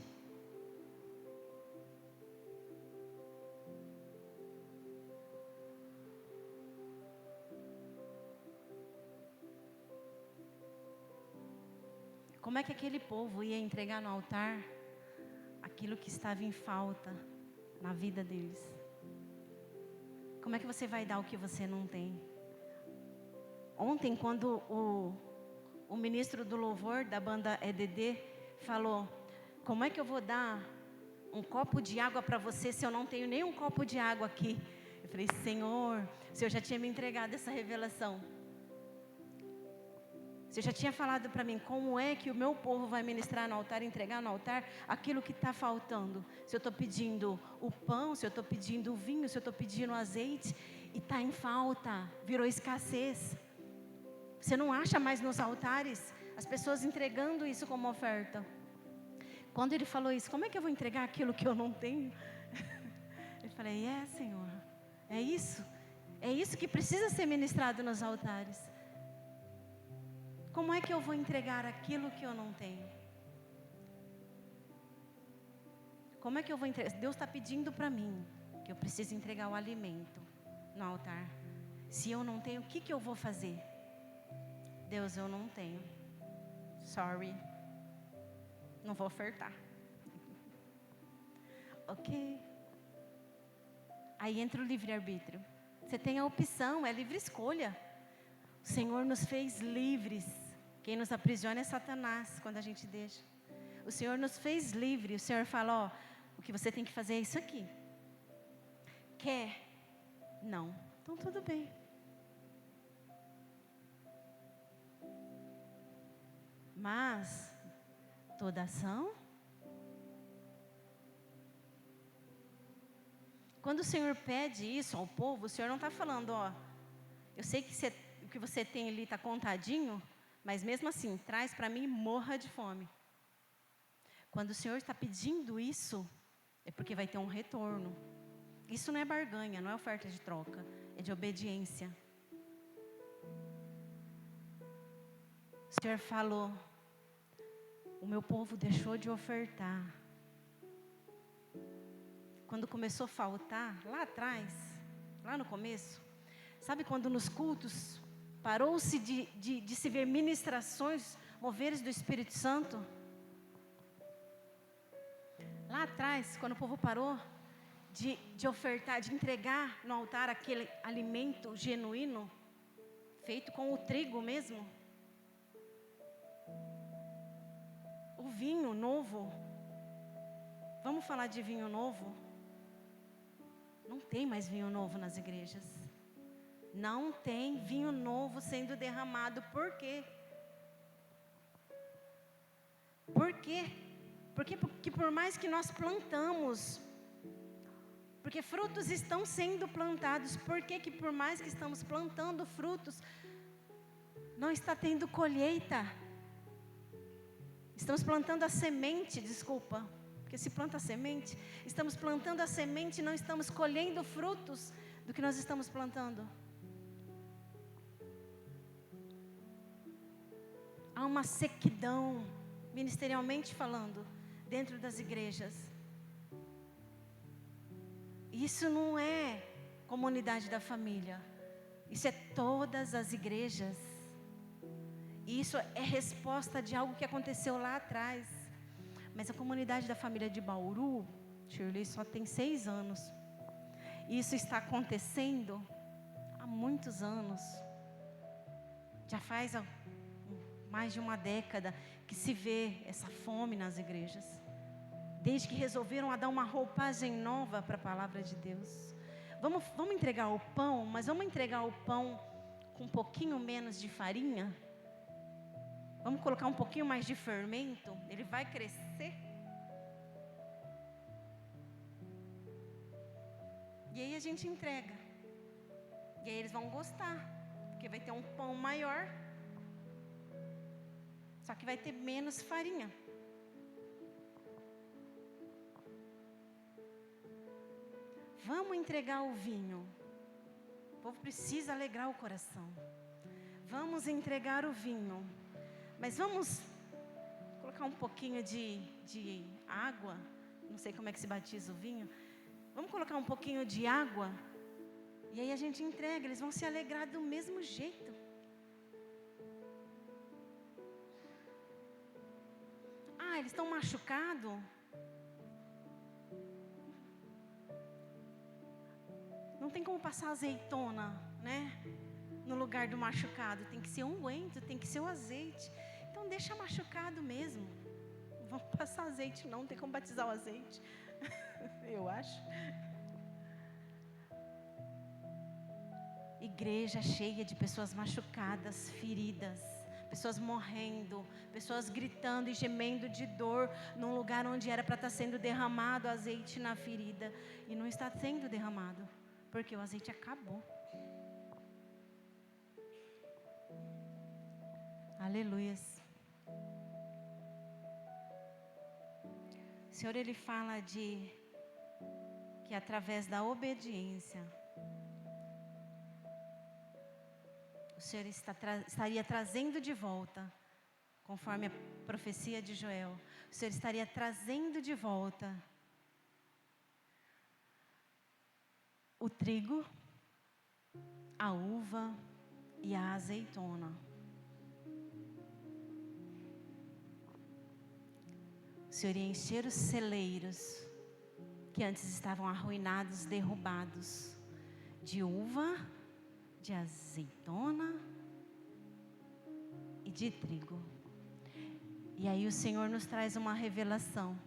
[SPEAKER 3] Como é que aquele povo ia entregar no altar aquilo que estava em falta na vida deles? Como é que você vai dar o que você não tem? Ontem, quando o ministro do louvor da banda EDD falou: como é que eu vou dar um copo de água para você se eu não tenho nem um copo de água aqui? Eu falei: Senhor, o Senhor já tinha me entregado essa revelação. Você já tinha falado para mim como é que o meu povo vai ministrar no altar, entregar no altar aquilo que está faltando. Se eu estou pedindo o pão, se eu estou pedindo o vinho, se eu estou pedindo o azeite e está em falta, virou escassez. Você não acha mais nos altares as pessoas entregando isso como oferta. Quando ele falou isso, como é que eu vou entregar aquilo que eu não tenho? Eu falei: Senhor, é isso que precisa ser ministrado nos altares. Como é que eu vou entregar aquilo que eu não tenho? Como é que eu vou entregar? Deus está pedindo para mim que eu preciso entregar o alimento no altar. Se eu não tenho, o que eu vou fazer? Deus, eu não tenho. Sorry. Não vou ofertar. Ok. Aí entra o livre-arbítrio. Você tem a opção, é livre escolha. O Senhor nos fez livres. Quem nos aprisiona é Satanás, quando a gente deixa. O Senhor nos fez livres. O Senhor fala: o que você tem que fazer é isso aqui. Quer? Não. Então tudo bem. Mas toda ação, quando o Senhor pede isso ao povo, o Senhor não está falando: eu sei que o que você tem ali está contadinho, mas mesmo assim, traz para mim, morra de fome. Quando o Senhor está pedindo isso, é porque vai ter um retorno. Isso não é barganha, não é oferta de troca, é de obediência. O Senhor falou: o meu povo deixou de ofertar. Quando começou a faltar, lá atrás, lá no começo, sabe quando nos cultos parou-se de se ver ministrações, moveres do Espírito Santo? Lá atrás, quando o povo parou de ofertar, de entregar no altar aquele alimento genuíno, feito com o trigo mesmo, o vinho novo. Vamos falar de vinho novo? Não tem mais vinho novo nas igrejas. Não tem vinho novo sendo derramado. Por quê? Por quê? Porque por mais que nós plantamos, porque frutos estão sendo plantados, por que por mais que estamos plantando frutos, não está tendo colheita? Estamos plantando a semente, desculpa, porque se planta a semente, estamos plantando a semente e não estamos colhendo frutos do que nós estamos plantando. Há uma sequidão, ministerialmente falando, dentro das igrejas. Isso não é comunidade da família, isso é todas as igrejas. Isso é resposta de algo que aconteceu lá atrás. Mas a comunidade da família de Bauru, Shirley, só tem 6 anos. Isso está acontecendo há muitos anos. Já faz mais de uma década que se vê essa fome nas igrejas. Desde que resolveram dar uma roupagem nova para a palavra de Deus. Vamos entregar o pão, mas vamos entregar o pão com um pouquinho menos de farinha. Vamos colocar um pouquinho mais de fermento, ele vai crescer. E aí a gente entrega. E aí eles vão gostar, porque vai ter um pão maior, só que vai ter menos farinha. Vamos entregar o vinho. povo precisa alegrar o coração. Vamos entregar o vinho. Mas vamos colocar um pouquinho de água. Não sei como é que se batiza o vinho. Vamos colocar um pouquinho de água. E aí a gente entrega. Eles vão se alegrar do mesmo jeito. Ah, eles estão machucados. Não tem como passar azeitona, né? No lugar do machucado. Tem que ser unguento, tem que ser o azeite. Então deixa machucado mesmo. Não vamos passar azeite não tem como batizar o azeite. Eu acho. Igreja cheia de pessoas machucadas, feridas. Pessoas morrendo, pessoas gritando e gemendo de dor. Num lugar onde era para estar sendo derramado azeite na ferida. E não está sendo derramado. Porque o azeite acabou. Aleluias. O Senhor, Ele fala que através da obediência, o Senhor estaria trazendo de volta, conforme a profecia de Joel, o Senhor estaria trazendo de volta o trigo, a uva e a azeitona. O Senhor ia encher os celeiros que antes estavam arruinados, derrubados, de uva, de azeitona e de trigo. E aí o Senhor nos traz uma revelação.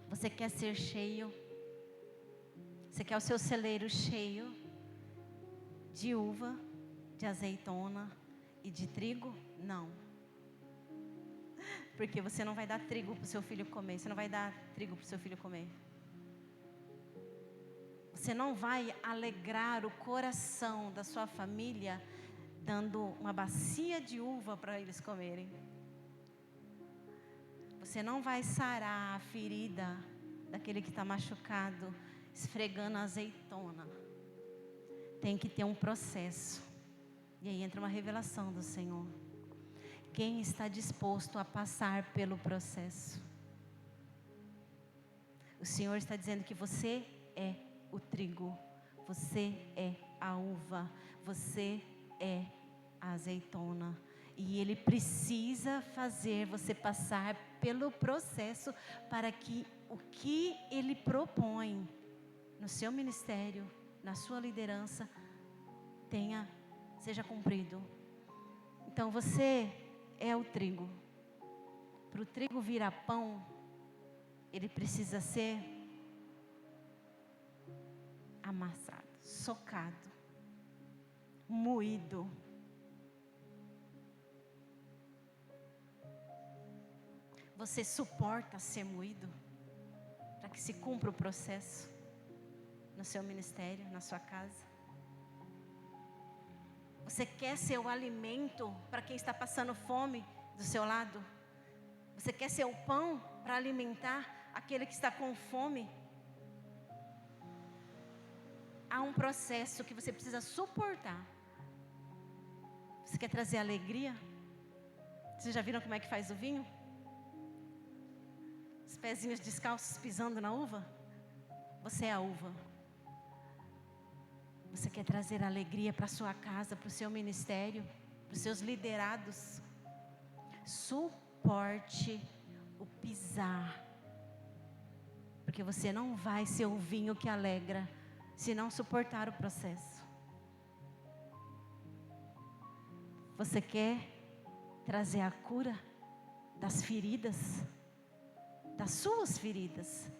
[SPEAKER 3] Você quer ser cheio? Você quer o seu celeiro cheio de uva, de azeitona e de trigo? Não. Porque você não vai dar trigo para o seu filho comer. Você não vai dar trigo para o seu filho comer. Você não vai alegrar o coração da sua família dando uma bacia de uva para eles comerem. Você não vai sarar a ferida daquele que está machucado esfregando a azeitona. Tem que ter um processo. E aí entra uma revelação do Senhor. Quem está disposto a passar pelo processo? O Senhor está dizendo que você é o trigo, você é a uva, você é a azeitona. E Ele precisa fazer você passar pelo processo para que o que Ele propõe no seu ministério, na sua liderança, seja cumprido. Então você é o trigo. Para o trigo virar pão, ele precisa ser amassado, socado, moído. Você suporta ser moído para que se cumpra o processo no seu ministério, na sua casa? Você quer ser o alimento para quem está passando fome do seu lado? Você quer ser o pão para alimentar aquele que está com fome? Há um processo que você precisa suportar. Você quer trazer alegria? Vocês já viram como é que faz o vinho? Os pezinhos descalços pisando na uva? Você é a uva. Você quer trazer alegria para a sua casa, para o seu ministério, para os seus liderados? Suporte o pisar. Porque você não vai ser o vinho que alegra se não suportar o processo. Você quer trazer a cura das feridas, das suas feridas,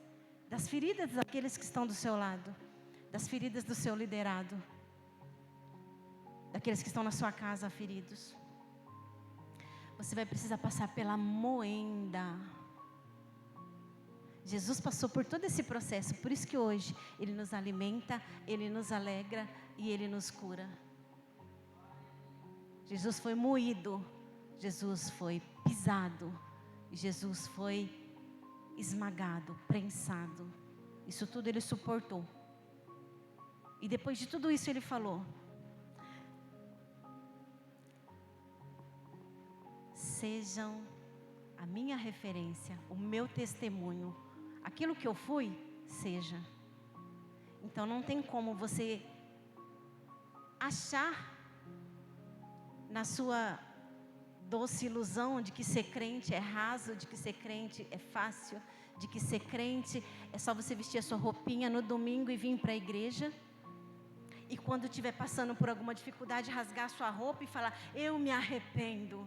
[SPEAKER 3] das feridas daqueles que estão do seu lado, das feridas do seu liderado, daqueles que estão na sua casa feridos. Você vai precisar passar pela moenda. Jesus passou por todo esse processo, por isso que hoje Ele nos alimenta, Ele nos alegra e Ele nos cura. Jesus foi moído, Jesus foi pisado, Jesus foi esmagado, prensado. Isso tudo Ele suportou. E depois de tudo isso ele falou: sejam a minha referência, o meu testemunho. Aquilo que eu fui, seja. Então não tem como você achar na sua doce ilusão de que ser crente é raso, de que ser crente é fácil, de que ser crente é só você vestir a sua roupinha no domingo e vir para a igreja. E quando estiver passando por alguma dificuldade, rasgar a sua roupa e falar: eu me arrependo.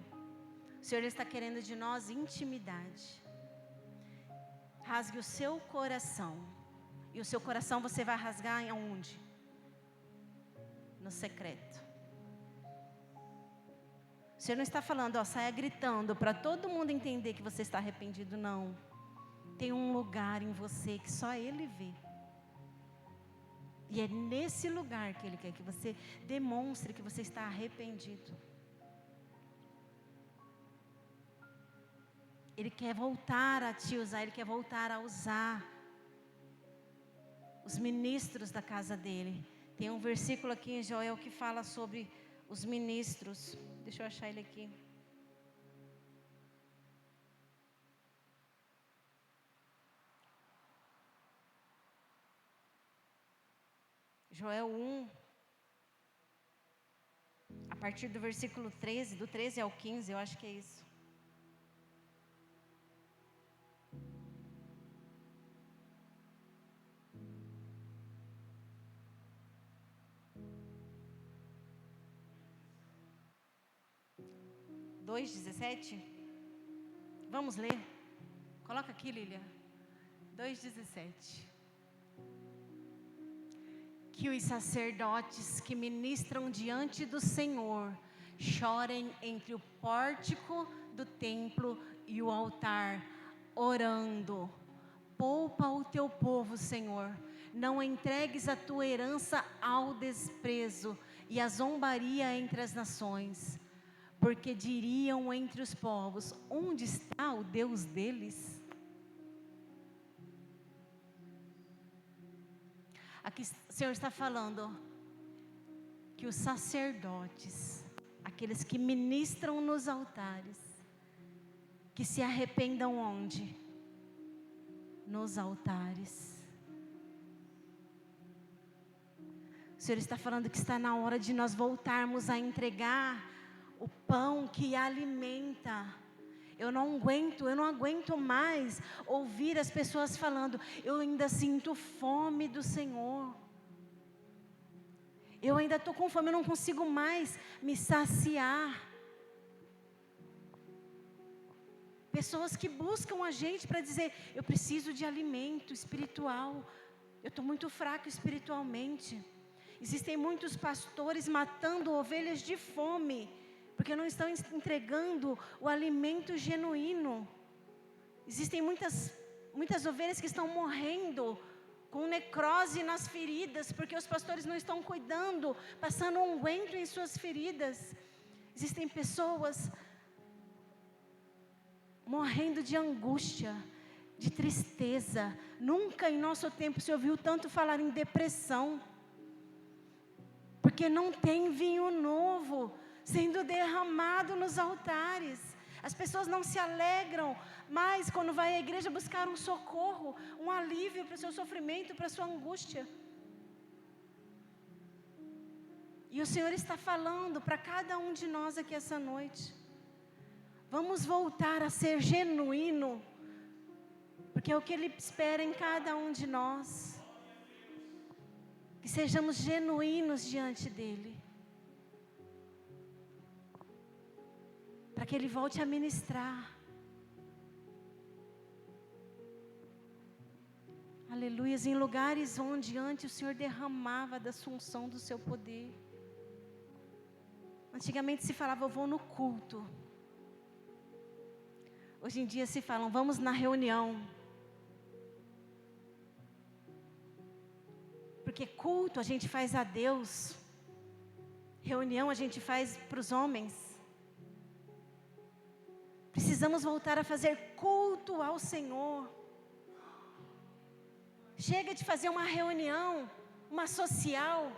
[SPEAKER 3] O Senhor está querendo de nós intimidade. Rasgue o seu coração. E o seu coração você vai rasgar aonde? No secreto. O Senhor não está falando, saia gritando para todo mundo entender que você está arrependido, não. Tem um lugar em você que só Ele vê. E é nesse lugar que Ele quer que você demonstre que você está arrependido. Ele quer voltar a te usar, Ele quer voltar a usar os ministros da casa dEle. Tem um versículo aqui em Joel que fala sobre os ministros. Deixa eu achar ele aqui. Joel 1, a partir do versículo 13, do 13 ao 15, eu acho que é isso. Dois 17. Vamos ler. Coloca aqui, Lília. 2:17. Que os sacerdotes que ministram diante do Senhor chorem entre o pórtico do templo e o altar, orando: poupa o teu povo, Senhor. Não entregues a tua herança ao desprezo e a zombaria entre as nações. Porque diriam entre os povos: onde está o Deus deles? Aqui o Senhor está falando que os sacerdotes, aqueles que ministram nos altares, que se arrependam onde? Nos altares. O Senhor está falando que está na hora de nós voltarmos a entregar o pão que alimenta. Eu não aguento mais ouvir as pessoas falando: eu ainda sinto fome do Senhor. Eu ainda estou com fome, eu não consigo mais me saciar. Pessoas que buscam a gente para dizer: eu preciso de alimento espiritual. Eu estou muito fraco espiritualmente. Existem muitos pastores matando ovelhas de fome, porque não estão entregando o alimento genuíno. Existem muitas ovelhas que estão morrendo com necrose nas feridas, porque os pastores não estão cuidando, passando unguento em suas feridas. Existem pessoas morrendo de angústia, de tristeza. Nunca em nosso tempo se ouviu tanto falar em depressão, porque não tem vinho novo sendo derramado nos altares. As pessoas não se alegram mais quando vai à igreja buscar um socorro, um alívio para o seu sofrimento, para a sua angústia. E o Senhor está falando para cada um de nós aqui essa noite: vamos voltar a ser genuíno, porque é o que Ele espera em cada um de nós, que sejamos genuínos diante dEle, para que Ele volte a ministrar. Aleluias, em lugares onde antes o Senhor derramava da sua unção, do seu poder. Antigamente se falava: eu vou no culto. Hoje em dia se falam: vamos na reunião. Porque culto a gente faz a Deus, reunião a gente faz para os homens. Precisamos voltar a fazer culto ao Senhor. Chega de fazer uma reunião uma social.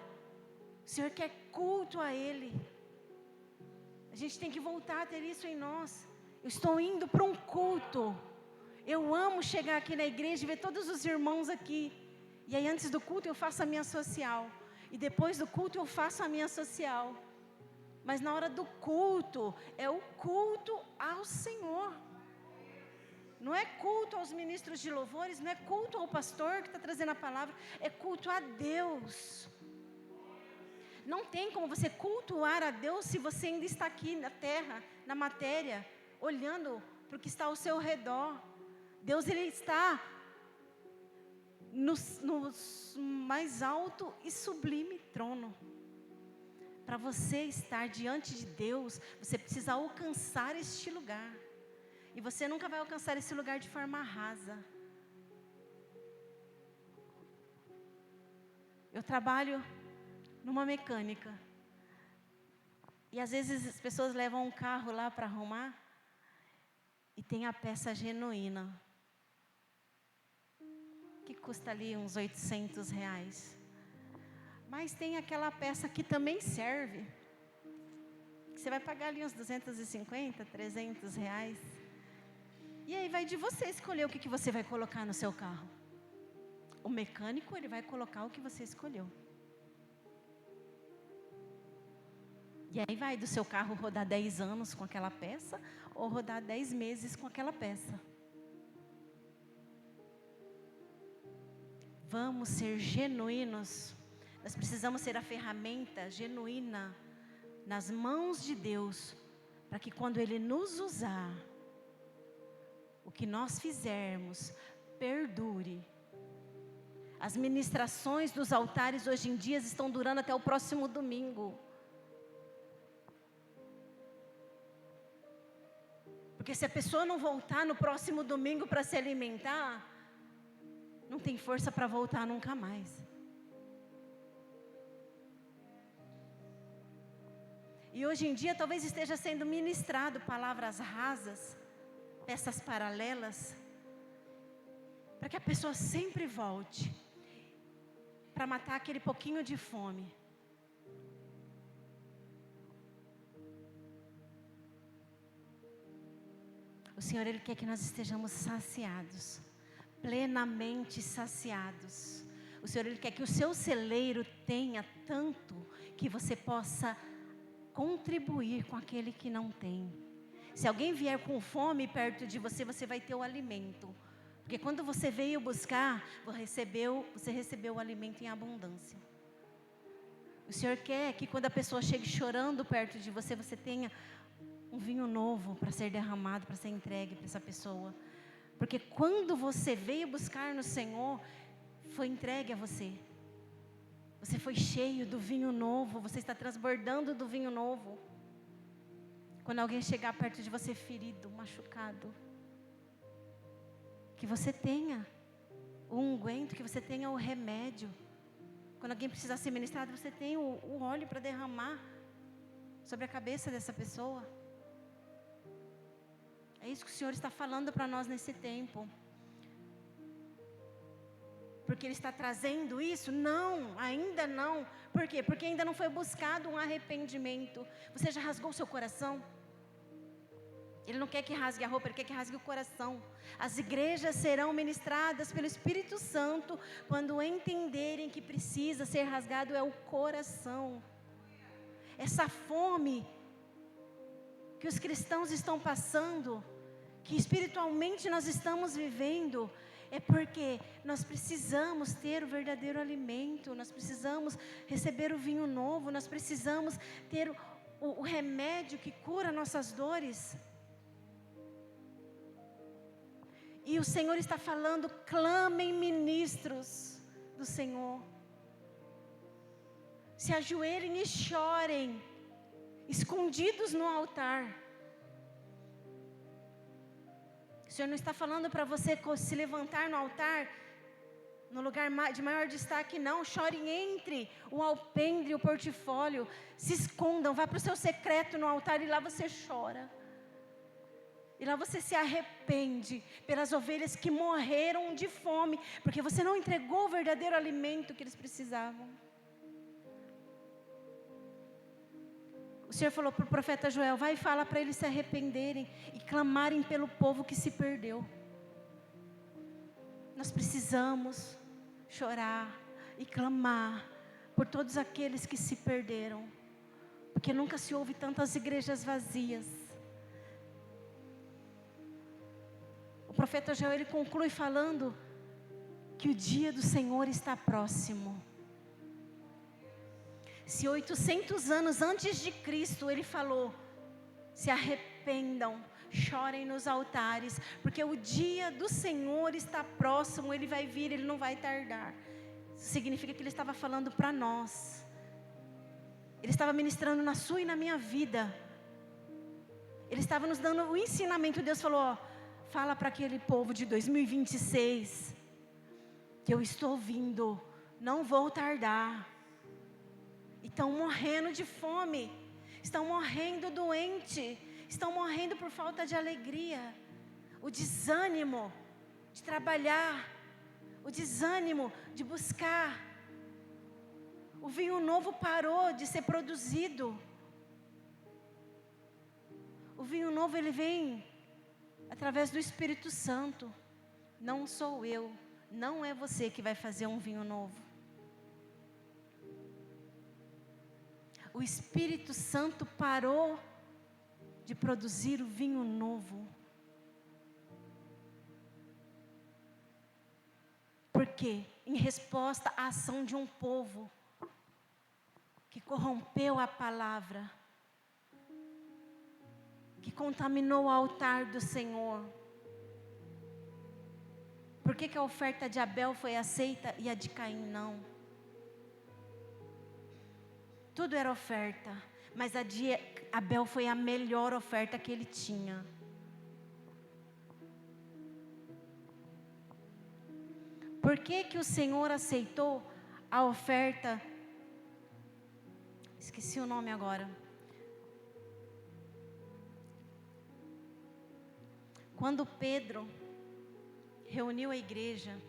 [SPEAKER 3] O Senhor quer culto a Ele. A gente tem que voltar a ter isso em nós. Eu estou indo para um culto. Eu amo chegar aqui na igreja e ver todos os irmãos aqui. E aí antes do culto eu faço a minha social. E depois do culto eu faço a minha social. Mas na hora do culto, é o culto ao Senhor. Não é culto aos ministros de louvores, não é culto ao pastor que está trazendo a palavra, é culto a Deus. Não tem como você cultuar a Deus se você ainda está aqui na terra, na matéria, olhando para o que está ao seu redor. Deus, Ele está no mais alto e sublime trono. Para você estar diante de Deus, você precisa alcançar este lugar. E você nunca vai alcançar esse lugar de forma rasa. Eu trabalho numa mecânica. E às vezes as pessoas levam um carro lá para arrumar e tem a peça genuína, que custa ali uns R$800. Mas tem aquela peça que também serve, que você vai pagar ali uns R$250, R$300. E aí vai de você escolher o que você vai colocar no seu carro. O mecânico, ele vai colocar o que você escolheu. E aí vai do seu carro rodar 10 anos com aquela peça, ou rodar 10 meses com aquela peça. Vamos ser genuínos. Nós precisamos ser a ferramenta genuína nas mãos de Deus, para que quando Ele nos usar, o que nós fizermos perdure. As ministrações dos altares hoje em dia estão durando até o próximo domingo. Porque se a pessoa não voltar no próximo domingo para se alimentar, não tem força para voltar nunca mais. E hoje em dia talvez esteja sendo ministrado palavras rasas, peças paralelas, para que a pessoa sempre volte, para matar aquele pouquinho de fome. O Senhor, Ele quer que nós estejamos saciados, plenamente saciados. O Senhor, Ele quer que o seu celeiro tenha tanto que você possa contribuir com aquele que não tem. Se alguém vier com fome perto de você, você vai ter o alimento. Porque quando você veio buscar, você recebeu o alimento em abundância. O Senhor quer que quando a pessoa chegue chorando perto de você, você tenha um vinho novo para ser derramado, para ser entregue para essa pessoa. Porque quando você veio buscar no Senhor, foi entregue a você. Você foi cheio do vinho novo, você está transbordando do vinho novo. Quando alguém chegar perto de você ferido, machucado, que você tenha o unguento, que você tenha o remédio. Quando alguém precisar ser ministrado, você tem o óleo para derramar sobre a cabeça dessa pessoa. É isso que o Senhor está falando para nós nesse tempo. Porque Ele está trazendo isso? Não, ainda não. Por quê? Porque ainda não foi buscado um arrependimento. Você já rasgou o seu coração? Ele não quer que rasgue a roupa, Ele quer que rasgue o coração. As igrejas serão ministradas pelo Espírito Santo quando entenderem que precisa ser rasgado é o coração. Essa fome que os cristãos estão passando, que espiritualmente nós estamos vivendo, é porque nós precisamos ter o verdadeiro alimento, nós precisamos receber o vinho novo, nós precisamos ter o remédio que cura nossas dores. E o Senhor está falando, clamem ministros do Senhor. Se ajoelhem e chorem, escondidos no altar. O Senhor não está falando para você se levantar no altar, no lugar de maior destaque, não. Chorem entre o alpendre e o portfólio. Se escondam, vá para o seu secreto no altar e lá você chora. E lá você se arrepende pelas ovelhas que morreram de fome, porque você não entregou o verdadeiro alimento que eles precisavam. O Senhor falou para o profeta Joel: vai e fala para eles se arrependerem e clamarem pelo povo que se perdeu. Nós precisamos chorar e clamar por todos aqueles que se perderam, porque nunca se ouve tantas igrejas vazias. O profeta Joel, ele conclui falando que o dia do Senhor está próximo. Se 800 anos antes de Cristo ele falou: se arrependam, chorem nos altares, porque o dia do Senhor está próximo, Ele vai vir, Ele não vai tardar. Significa que Ele estava falando para nós. Ele estava ministrando na sua e na minha vida. Ele estava nos dando o ensinamento. Deus falou: ó, fala para aquele povo de 2026, que eu estou vindo, não vou tardar. Estão morrendo de fome, estão morrendo doente, estão morrendo por falta de alegria, o desânimo de trabalhar, o desânimo de buscar. O vinho novo parou de ser produzido. O vinho novo, ele vem através do Espírito Santo. Não sou eu, não é você que vai fazer um vinho novo. O Espírito Santo parou de produzir o vinho novo. Por quê? Em resposta à ação de um povo que corrompeu a palavra, que contaminou o altar do Senhor. Por que a oferta de Abel foi aceita e a de Caim não? Tudo era oferta, mas a de Abel foi a melhor oferta que ele tinha. Por que o Senhor aceitou a oferta? Esqueci o nome agora. Quando Pedro reuniu a igreja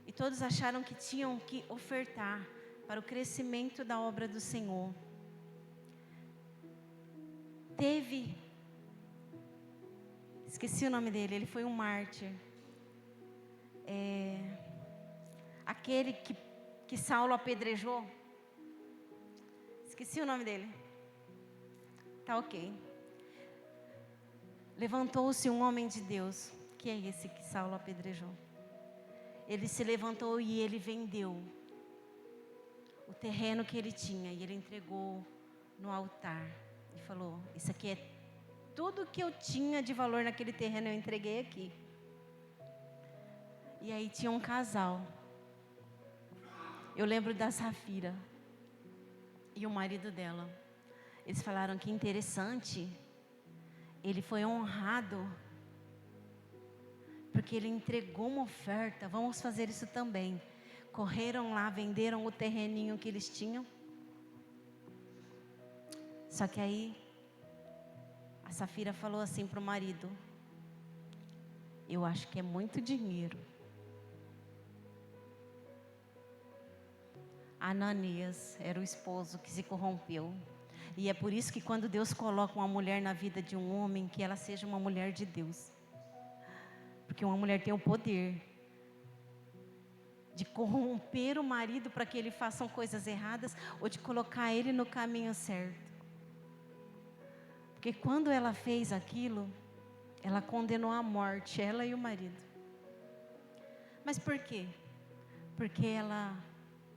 [SPEAKER 3] e todos acharam que tinham que ofertar para o crescimento da obra do Senhor, esqueci o nome dele, ele foi um mártir, aquele que Saulo apedrejou, esqueci o nome dele, tá ok. Levantou-se um homem de Deus, que é esse que Saulo apedrejou. Ele se levantou e ele vendeu o terreno que ele tinha, e ele entregou no altar, e falou: isso aqui é tudo que eu tinha de valor naquele terreno, eu entreguei aqui. E aí tinha um casal, eu lembro da Safira e o marido dela. Eles falaram: que interessante, ele foi honrado, porque ele entregou uma oferta, vamos fazer isso também. Correram lá, venderam o terreninho que eles tinham. Só que aí a Safira falou assim para o marido: eu acho que é muito dinheiro. Ananias era o esposo que se corrompeu. E é por isso que quando Deus coloca uma mulher na vida de um homem, que ela seja uma mulher de Deus. Porque uma mulher tem o poder de corromper o marido para que ele faça coisas erradas, ou de colocar ele no caminho certo. Porque quando ela fez aquilo, ela condenou à morte, ela e o marido. Mas por quê? Porque ela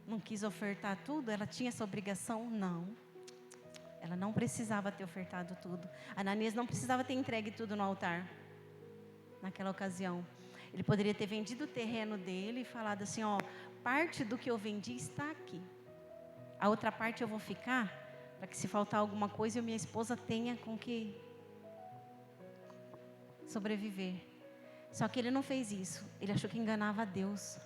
[SPEAKER 3] não quis ofertar tudo? Ela tinha essa obrigação? Não. Ela não precisava ter ofertado tudo. Ananias não precisava ter entregue tudo no altar, naquela ocasião. Ele poderia ter vendido o terreno dele e falado assim: ó, parte do que eu vendi está aqui. A outra parte eu vou ficar, para que se faltar alguma coisa, eu e minha esposa tenha com que sobreviver. Só que ele não fez isso. Ele achou que enganava a Deus.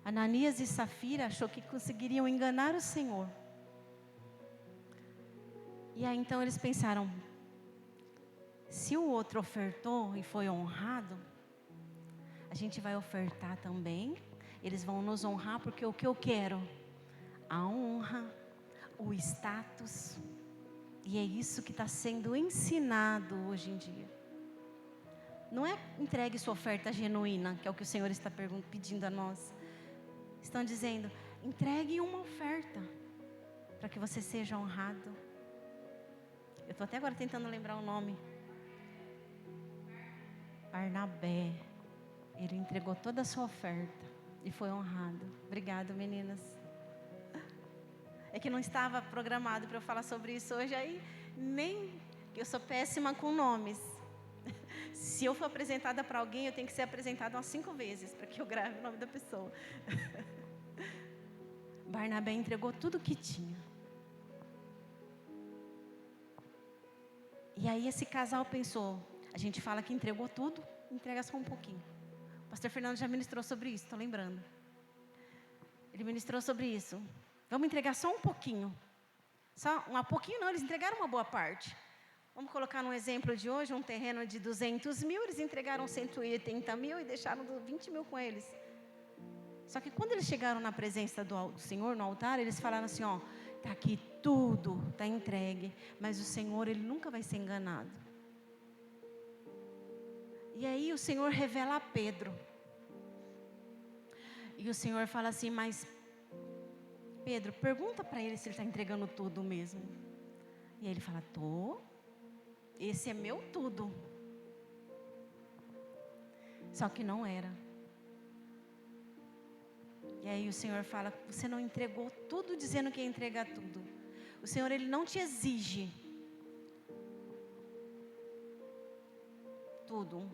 [SPEAKER 3] Ananias e Safira achou que conseguiriam enganar o Senhor. E aí então eles pensaram: Se o outro ofertou e foi honrado, a gente vai ofertar também. Eles vão nos honrar, porque o que eu quero? A honra, o status. E é isso que está sendo ensinado hoje em dia. Não é entregue sua oferta genuína, que é o que o Senhor está pedindo a nós. Estão dizendo, entregue uma oferta, para que você seja honrado. Eu estou até agora tentando lembrar o nome. Barnabé. Ele entregou toda a sua oferta e foi honrado. Obrigado, meninas. É que não estava programado para eu falar sobre isso hoje, aí nem... Eu sou péssima com nomes. Se eu for apresentada para alguém, eu tenho que ser apresentada umas 5 vezes, para que eu grave o nome da pessoa. Barnabé entregou tudo o que tinha. E aí esse casal pensou, a gente fala que entregou tudo, entrega só um pouquinho. O pastor Fernando já ministrou sobre isso, estou lembrando. Ele ministrou sobre isso. Vamos entregar só um pouquinho. Só um pouquinho não, eles entregaram uma boa parte. Vamos colocar num exemplo de hoje, um terreno de 200 mil, eles entregaram 180 mil e deixaram 20 mil com eles. Só que quando eles chegaram na presença do Senhor, no altar, eles falaram assim, ó, está aqui tudo, está entregue, mas o Senhor, Ele nunca vai ser enganado. E aí o Senhor revela a Pedro. E o Senhor fala assim, mas Pedro, pergunta para ele se ele está entregando tudo mesmo. E aí ele fala, esse é meu tudo. Só que não era. E aí o Senhor fala, você não entregou tudo dizendo que ia entregar tudo. O Senhor, Ele não te exige tudo.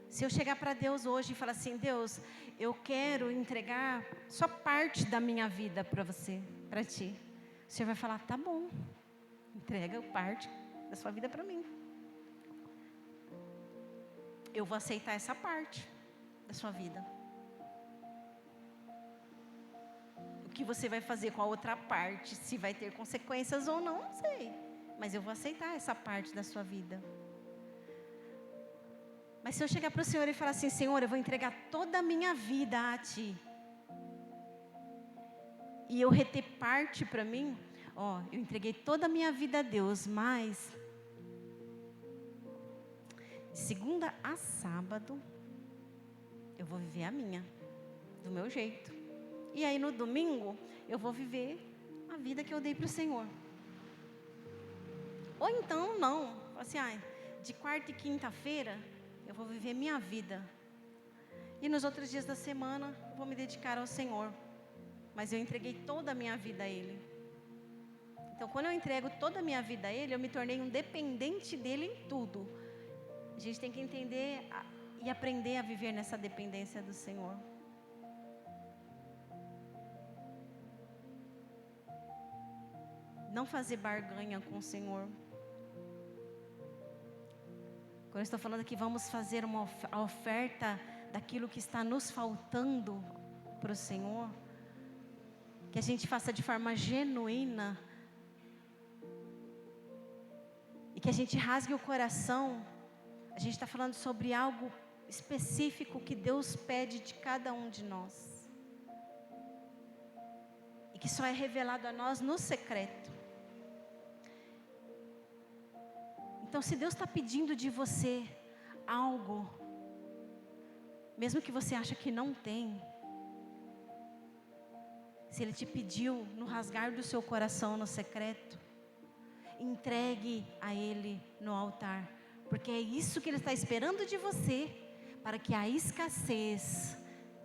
[SPEAKER 3] Se eu chegar para Deus hoje e falar assim, Deus, eu quero entregar só parte da minha vida para você, para ti. O Senhor vai falar, tá bom, entrega parte da sua vida para mim. Eu vou aceitar essa parte da sua vida. O que você vai fazer com a outra parte, se vai ter consequências ou não, não sei. Mas eu vou aceitar essa parte da sua vida. Mas se eu chegar para o Senhor e falar assim, Senhor, eu vou entregar toda a minha vida a Ti. E eu reter parte para mim, eu entreguei toda a minha vida a Deus, mas de segunda a sábado, eu vou viver a minha, do meu jeito. E aí no domingo, eu vou viver a vida que eu dei para o Senhor. Ou então não, assim, de quarta e quinta-feira, eu vou viver minha vida. E nos outros dias da semana, eu vou me dedicar ao Senhor. Mas eu entreguei toda a minha vida a Ele. Então, quando eu entrego toda a minha vida a Ele, eu me tornei um dependente dEle em tudo. A gente tem que entender e aprender a viver nessa dependência do Senhor. Não fazer barganha com o Senhor. Quando eu estou falando aqui, vamos fazer a oferta daquilo que está nos faltando para o Senhor. Que a gente faça de forma genuína. E que a gente rasgue o coração. A gente está falando sobre algo específico que Deus pede de cada um de nós. E que só é revelado a nós no secreto. Então, se Deus está pedindo de você algo, mesmo que você acha que não tem, se Ele te pediu no rasgar do seu coração no secreto, entregue a Ele no altar, porque é isso que Ele está esperando de você, para que a escassez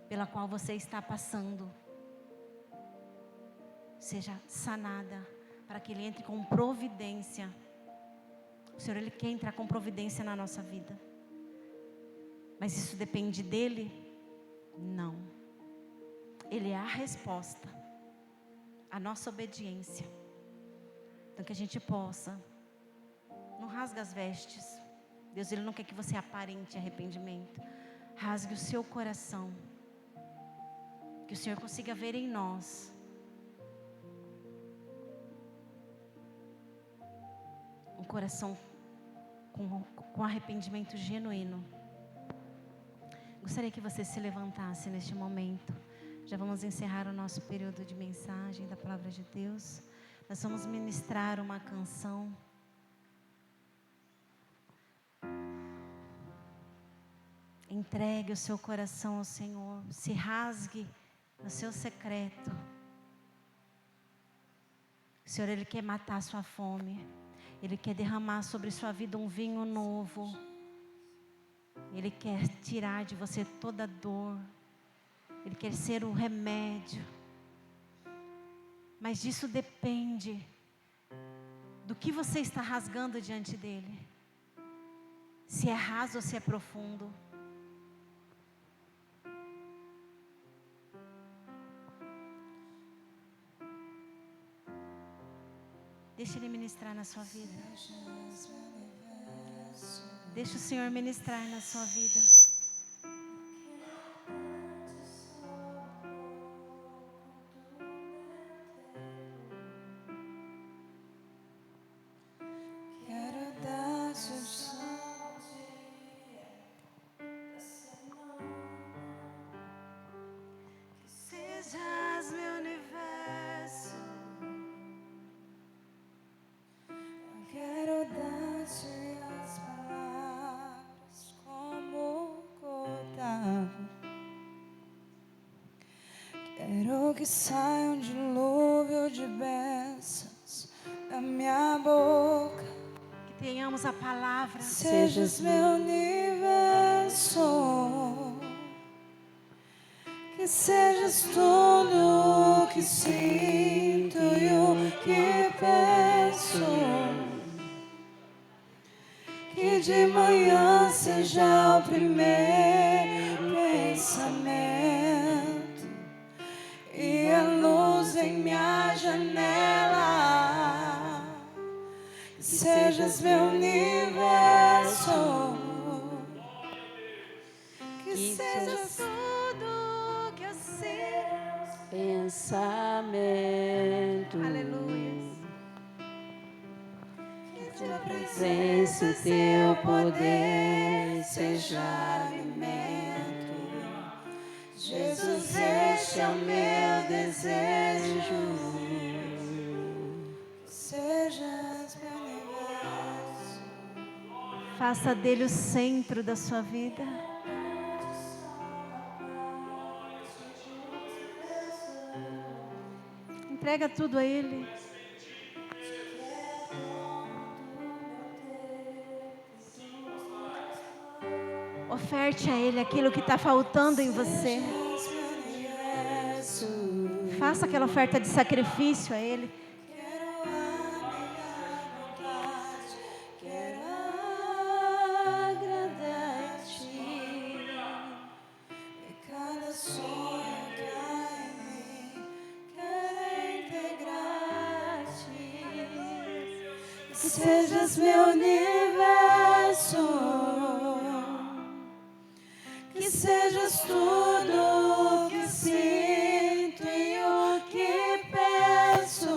[SPEAKER 3] pela qual você está passando seja sanada, para que Ele entre com providência. O Senhor, Ele quer entrar com providência na nossa vida. Mas isso depende dEle? Não. Ele é a resposta. A nossa obediência. Então que a gente possa. Não rasga as vestes. Deus, Ele não quer que você aparente arrependimento. Rasgue o seu coração. Que o Senhor consiga ver em nós um coração com arrependimento genuíno. Gostaria que você se levantasse neste momento. Já vamos encerrar o nosso período de mensagem da Palavra de Deus. Nós vamos ministrar uma canção. Entregue o seu coração ao Senhor. Se rasgue no seu secreto. O Senhor, Ele quer matar a sua fome. Ele quer derramar sobre sua vida um vinho novo. Ele quer tirar de você toda dor. Ele quer ser o remédio. Mas disso depende do que você está rasgando diante dEle. Se é raso ou se é profundo. Deixa Ele ministrar na sua vida. Deixa o Senhor ministrar na sua vida.
[SPEAKER 4] Quero dar-te o que sejas meu universo. Quero dar-te as palavras como gota. Quero que saia um dilúvio de bênçãos da minha boca.
[SPEAKER 3] Que tenhamos a palavra.
[SPEAKER 4] Sejas meu universo. Que sejas tudo o que sinto e o que penso. Que de manhã seja o primeiro pensamento e a luz em minha janela. Que sejas meu universo. Que sejas tudo que eu sinto.
[SPEAKER 5] Pensamento.
[SPEAKER 3] Aleluia.
[SPEAKER 4] Tua
[SPEAKER 5] Presença, o teu poder seja
[SPEAKER 4] alimento. Jesus, este é o meu desejo. Sejas meu universo.
[SPEAKER 3] Faça dele o centro da sua vida. Entrega tudo a Ele. Oferte a Ele aquilo que está faltando em você. Faça aquela oferta de sacrifício a Ele.
[SPEAKER 4] Quero vontade, quero agradar-te. E cada sonho que há em mim, quero integrar-te. Que sejas meu universo. Que sejas tudo o que sinto e o que penso.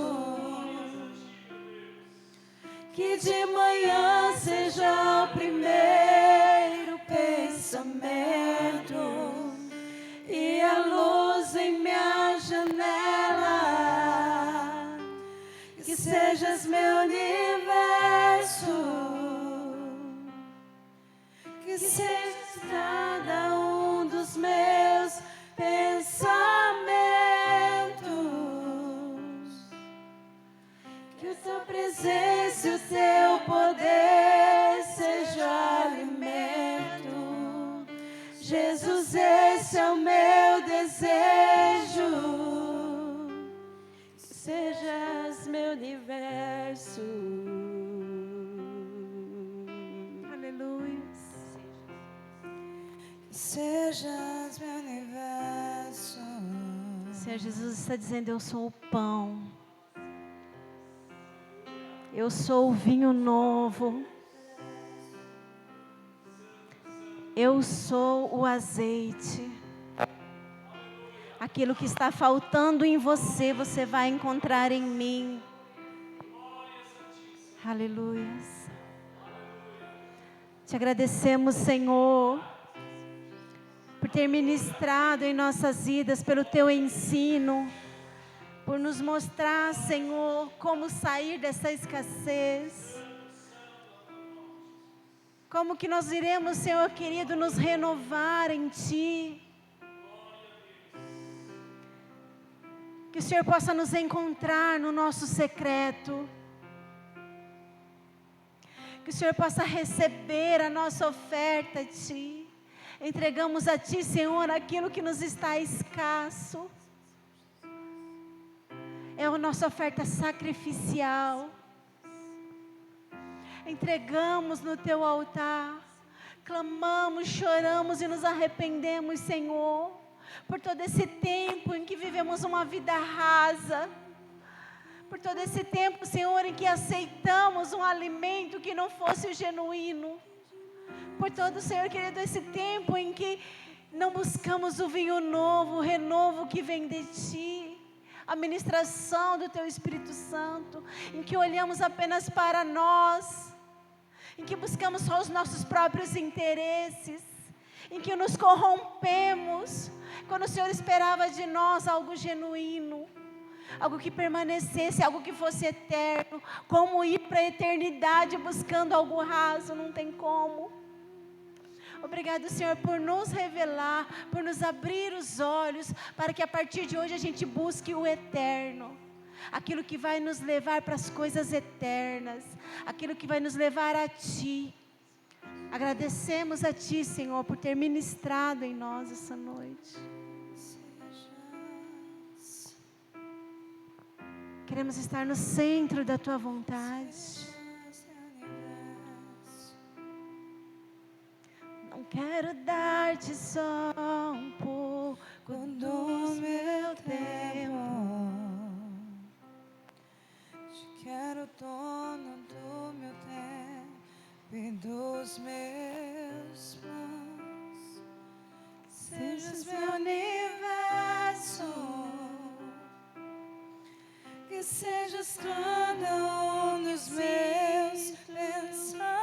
[SPEAKER 4] Que de manhã seja o primeiro pensamento e a luz em minha janela. Que sejas meu universo. Que sejas cada um dos meus pensamentos. Que a tua presença e o teu poder seja alimento. Jesus, esse é o meu desejo. Que sejas meu universo.
[SPEAKER 3] Aleluia.
[SPEAKER 4] Sejas meu universo.
[SPEAKER 3] Senhor Jesus está dizendo: eu sou o pão. Eu sou o vinho novo. Eu sou o azeite. Aquilo que está faltando em você, você vai encontrar em mim. Aleluia. Te agradecemos, Senhor, por ter ministrado em nossas vidas, pelo Teu ensino, por nos mostrar, Senhor, como sair dessa escassez. Como que nós iremos, Senhor querido, nos renovar em Ti. Que o Senhor possa nos encontrar no nosso secreto. Que o Senhor possa receber a nossa oferta a Ti. Entregamos a Ti, Senhor, aquilo que nos está escasso. É a nossa oferta sacrificial. Entregamos no Teu altar. Clamamos, choramos e nos arrependemos, Senhor, por todo esse tempo em que vivemos uma vida rasa. Por todo esse tempo, Senhor, em que aceitamos um alimento que não fosse o genuíno. Por todo, Senhor querido, esse tempo em que não buscamos o vinho novo, o renovo que vem de Ti. A ministração do Teu Espírito Santo. Em que olhamos apenas para nós. Em que buscamos só os nossos próprios interesses. Em que nos corrompemos. Quando o Senhor esperava de nós algo genuíno. Algo que permanecesse, algo que fosse eterno. Como ir para a eternidade buscando algo raso, não tem como. Obrigado, Senhor, por nos revelar, por nos abrir os olhos, para que a partir de hoje a gente busque o eterno. Aquilo que vai nos levar para as coisas eternas. Aquilo que vai nos levar a Ti. Agradecemos a Ti, Senhor, por ter ministrado em nós essa noite. Queremos estar no centro da Tua vontade. Não quero dar-te só um pouco do meu tempo.
[SPEAKER 4] Te quero dono do meu tempo e dos meus planos. Sejas meu universo. Que sejas cada um dos meus pensamentos.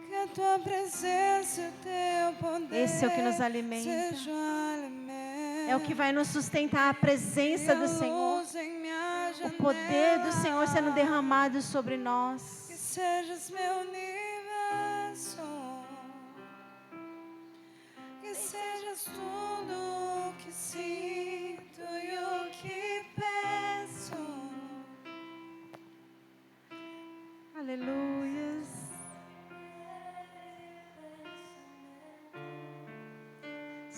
[SPEAKER 4] Que a Tua presença e o Teu poder.
[SPEAKER 3] Esse é o que nos alimenta.
[SPEAKER 4] Seja o alimento.
[SPEAKER 3] É o que vai nos sustentar, a presença do Senhor. O poder do Senhor sendo derramado sobre nós.
[SPEAKER 4] Que sejas meu universo. Que sejas tudo o que sinto e o que penso.
[SPEAKER 3] Aleluias.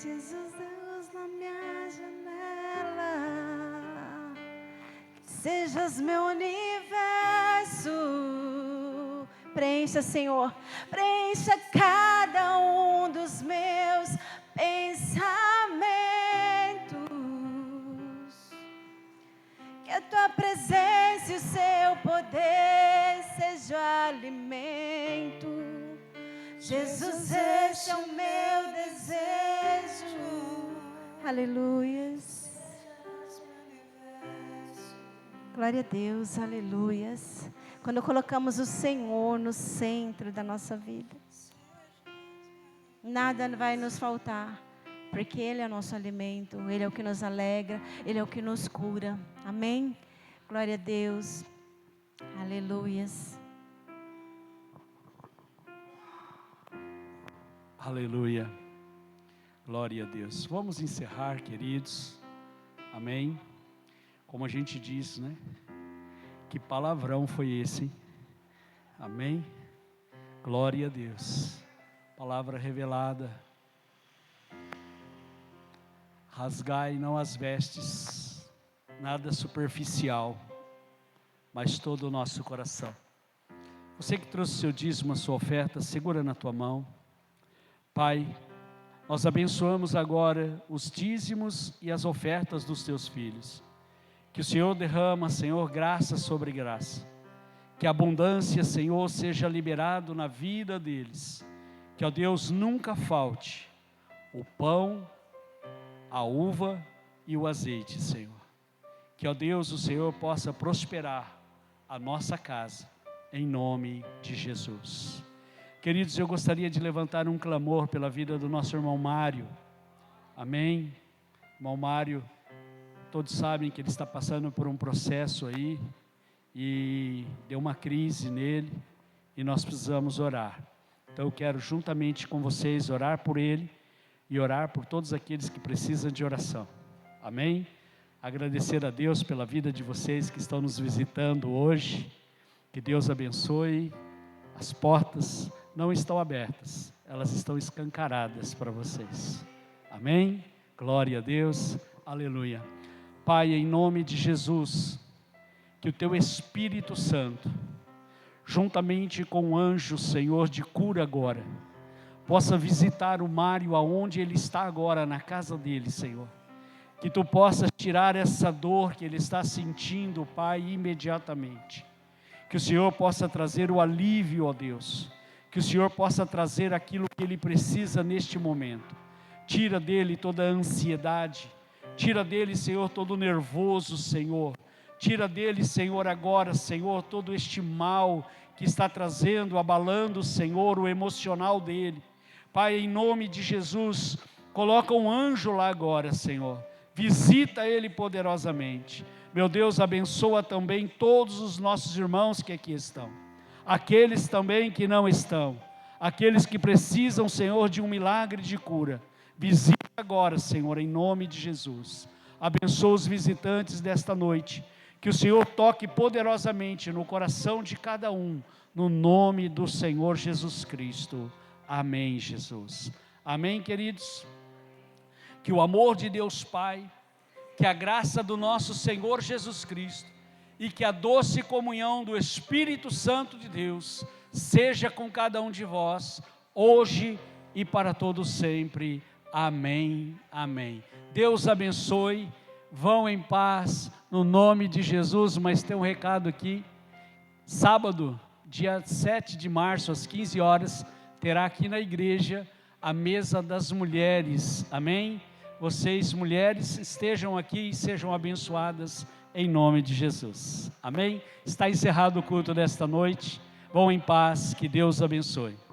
[SPEAKER 3] Jesus, Deus na minha janela. Que sejas meu universo. Preencha, Senhor. Preencha cada um dos meus pensamentos. Que a Tua presença e o Seu poder seja o alimento. Jesus, este é o meu desejo. Aleluias. Glória a Deus, aleluias. Quando colocamos o Senhor no centro da nossa vida, nada vai nos faltar, porque Ele é o nosso alimento, Ele é o que nos alegra, Ele é o que nos cura. Amém? Glória a Deus. Aleluias.
[SPEAKER 2] Aleluia. Glória a Deus. Vamos encerrar, queridos. Amém. Como a gente disse, né? Que palavrão foi esse, hein? Amém. Glória a Deus. Palavra revelada. Rasgai não as vestes, nada superficial, mas todo o nosso coração. Você que trouxe o seu dízimo, a sua oferta, segura na tua mão. Pai, nós abençoamos agora os dízimos e as ofertas dos teus filhos. Que o Senhor derrama, Senhor, graça sobre graça. Que a abundância, Senhor, seja liberado na vida deles. Que, ó Deus, nunca falte o pão, a uva e o azeite, Senhor. Que, ó Deus, o Senhor possa prosperar a nossa casa. em nome de Jesus. Queridos, eu gostaria de levantar um clamor pela vida do nosso irmão Mário. Amém? Irmão Mário, todos sabem que ele está passando por um processo aí, e deu uma crise nele, e nós precisamos orar. Então eu quero juntamente com vocês orar por ele, e orar por todos aqueles que precisam de oração. Amém? Agradecer a Deus pela vida de vocês que estão nos visitando hoje. Que Deus abençoe. As portas não estão abertas, elas estão escancaradas para vocês. Amém? Glória a Deus. Aleluia. Pai, em nome de Jesus, que o Teu Espírito Santo, juntamente com o anjo, Senhor, de cura agora, possa visitar o Mário aonde ele está agora, na casa dele, Senhor. Que Tu possas tirar essa dor que ele está sentindo, Pai, imediatamente. Que o Senhor possa trazer o alívio, ó Deus. Que o Senhor possa trazer aquilo que ele precisa neste momento. Tira dele toda a ansiedade. Tira dele, Senhor, todo o nervoso, Senhor. Tira dele, Senhor, agora, Senhor, todo este mal que está trazendo, abalando, Senhor, o emocional dele. Pai, em nome de Jesus, coloca um anjo lá agora, Senhor. Visita ele poderosamente. Meu Deus, abençoa também todos os nossos irmãos que aqui estão. Aqueles também que não estão. Aqueles que precisam, Senhor, de um milagre de cura. Visita agora, Senhor, em nome de Jesus. Abençoa os visitantes desta noite. Que o Senhor toque poderosamente no coração de cada um. No nome do Senhor Jesus Cristo. Amém, Jesus. Amém, queridos? Que o amor de Deus Pai, que a graça do nosso Senhor Jesus Cristo e que a doce comunhão do Espírito Santo de Deus seja com cada um de vós, hoje e para todos sempre. Amém, amém. Deus abençoe, vão em paz, no nome de Jesus. Mas tem um recado aqui, sábado, dia 7 de março, às 15 horas, terá aqui na igreja a mesa das mulheres, amém? Vocês, mulheres, estejam aqui e sejam abençoadas em nome de Jesus. Amém? Está encerrado o culto desta noite. Vão em paz, que Deus abençoe.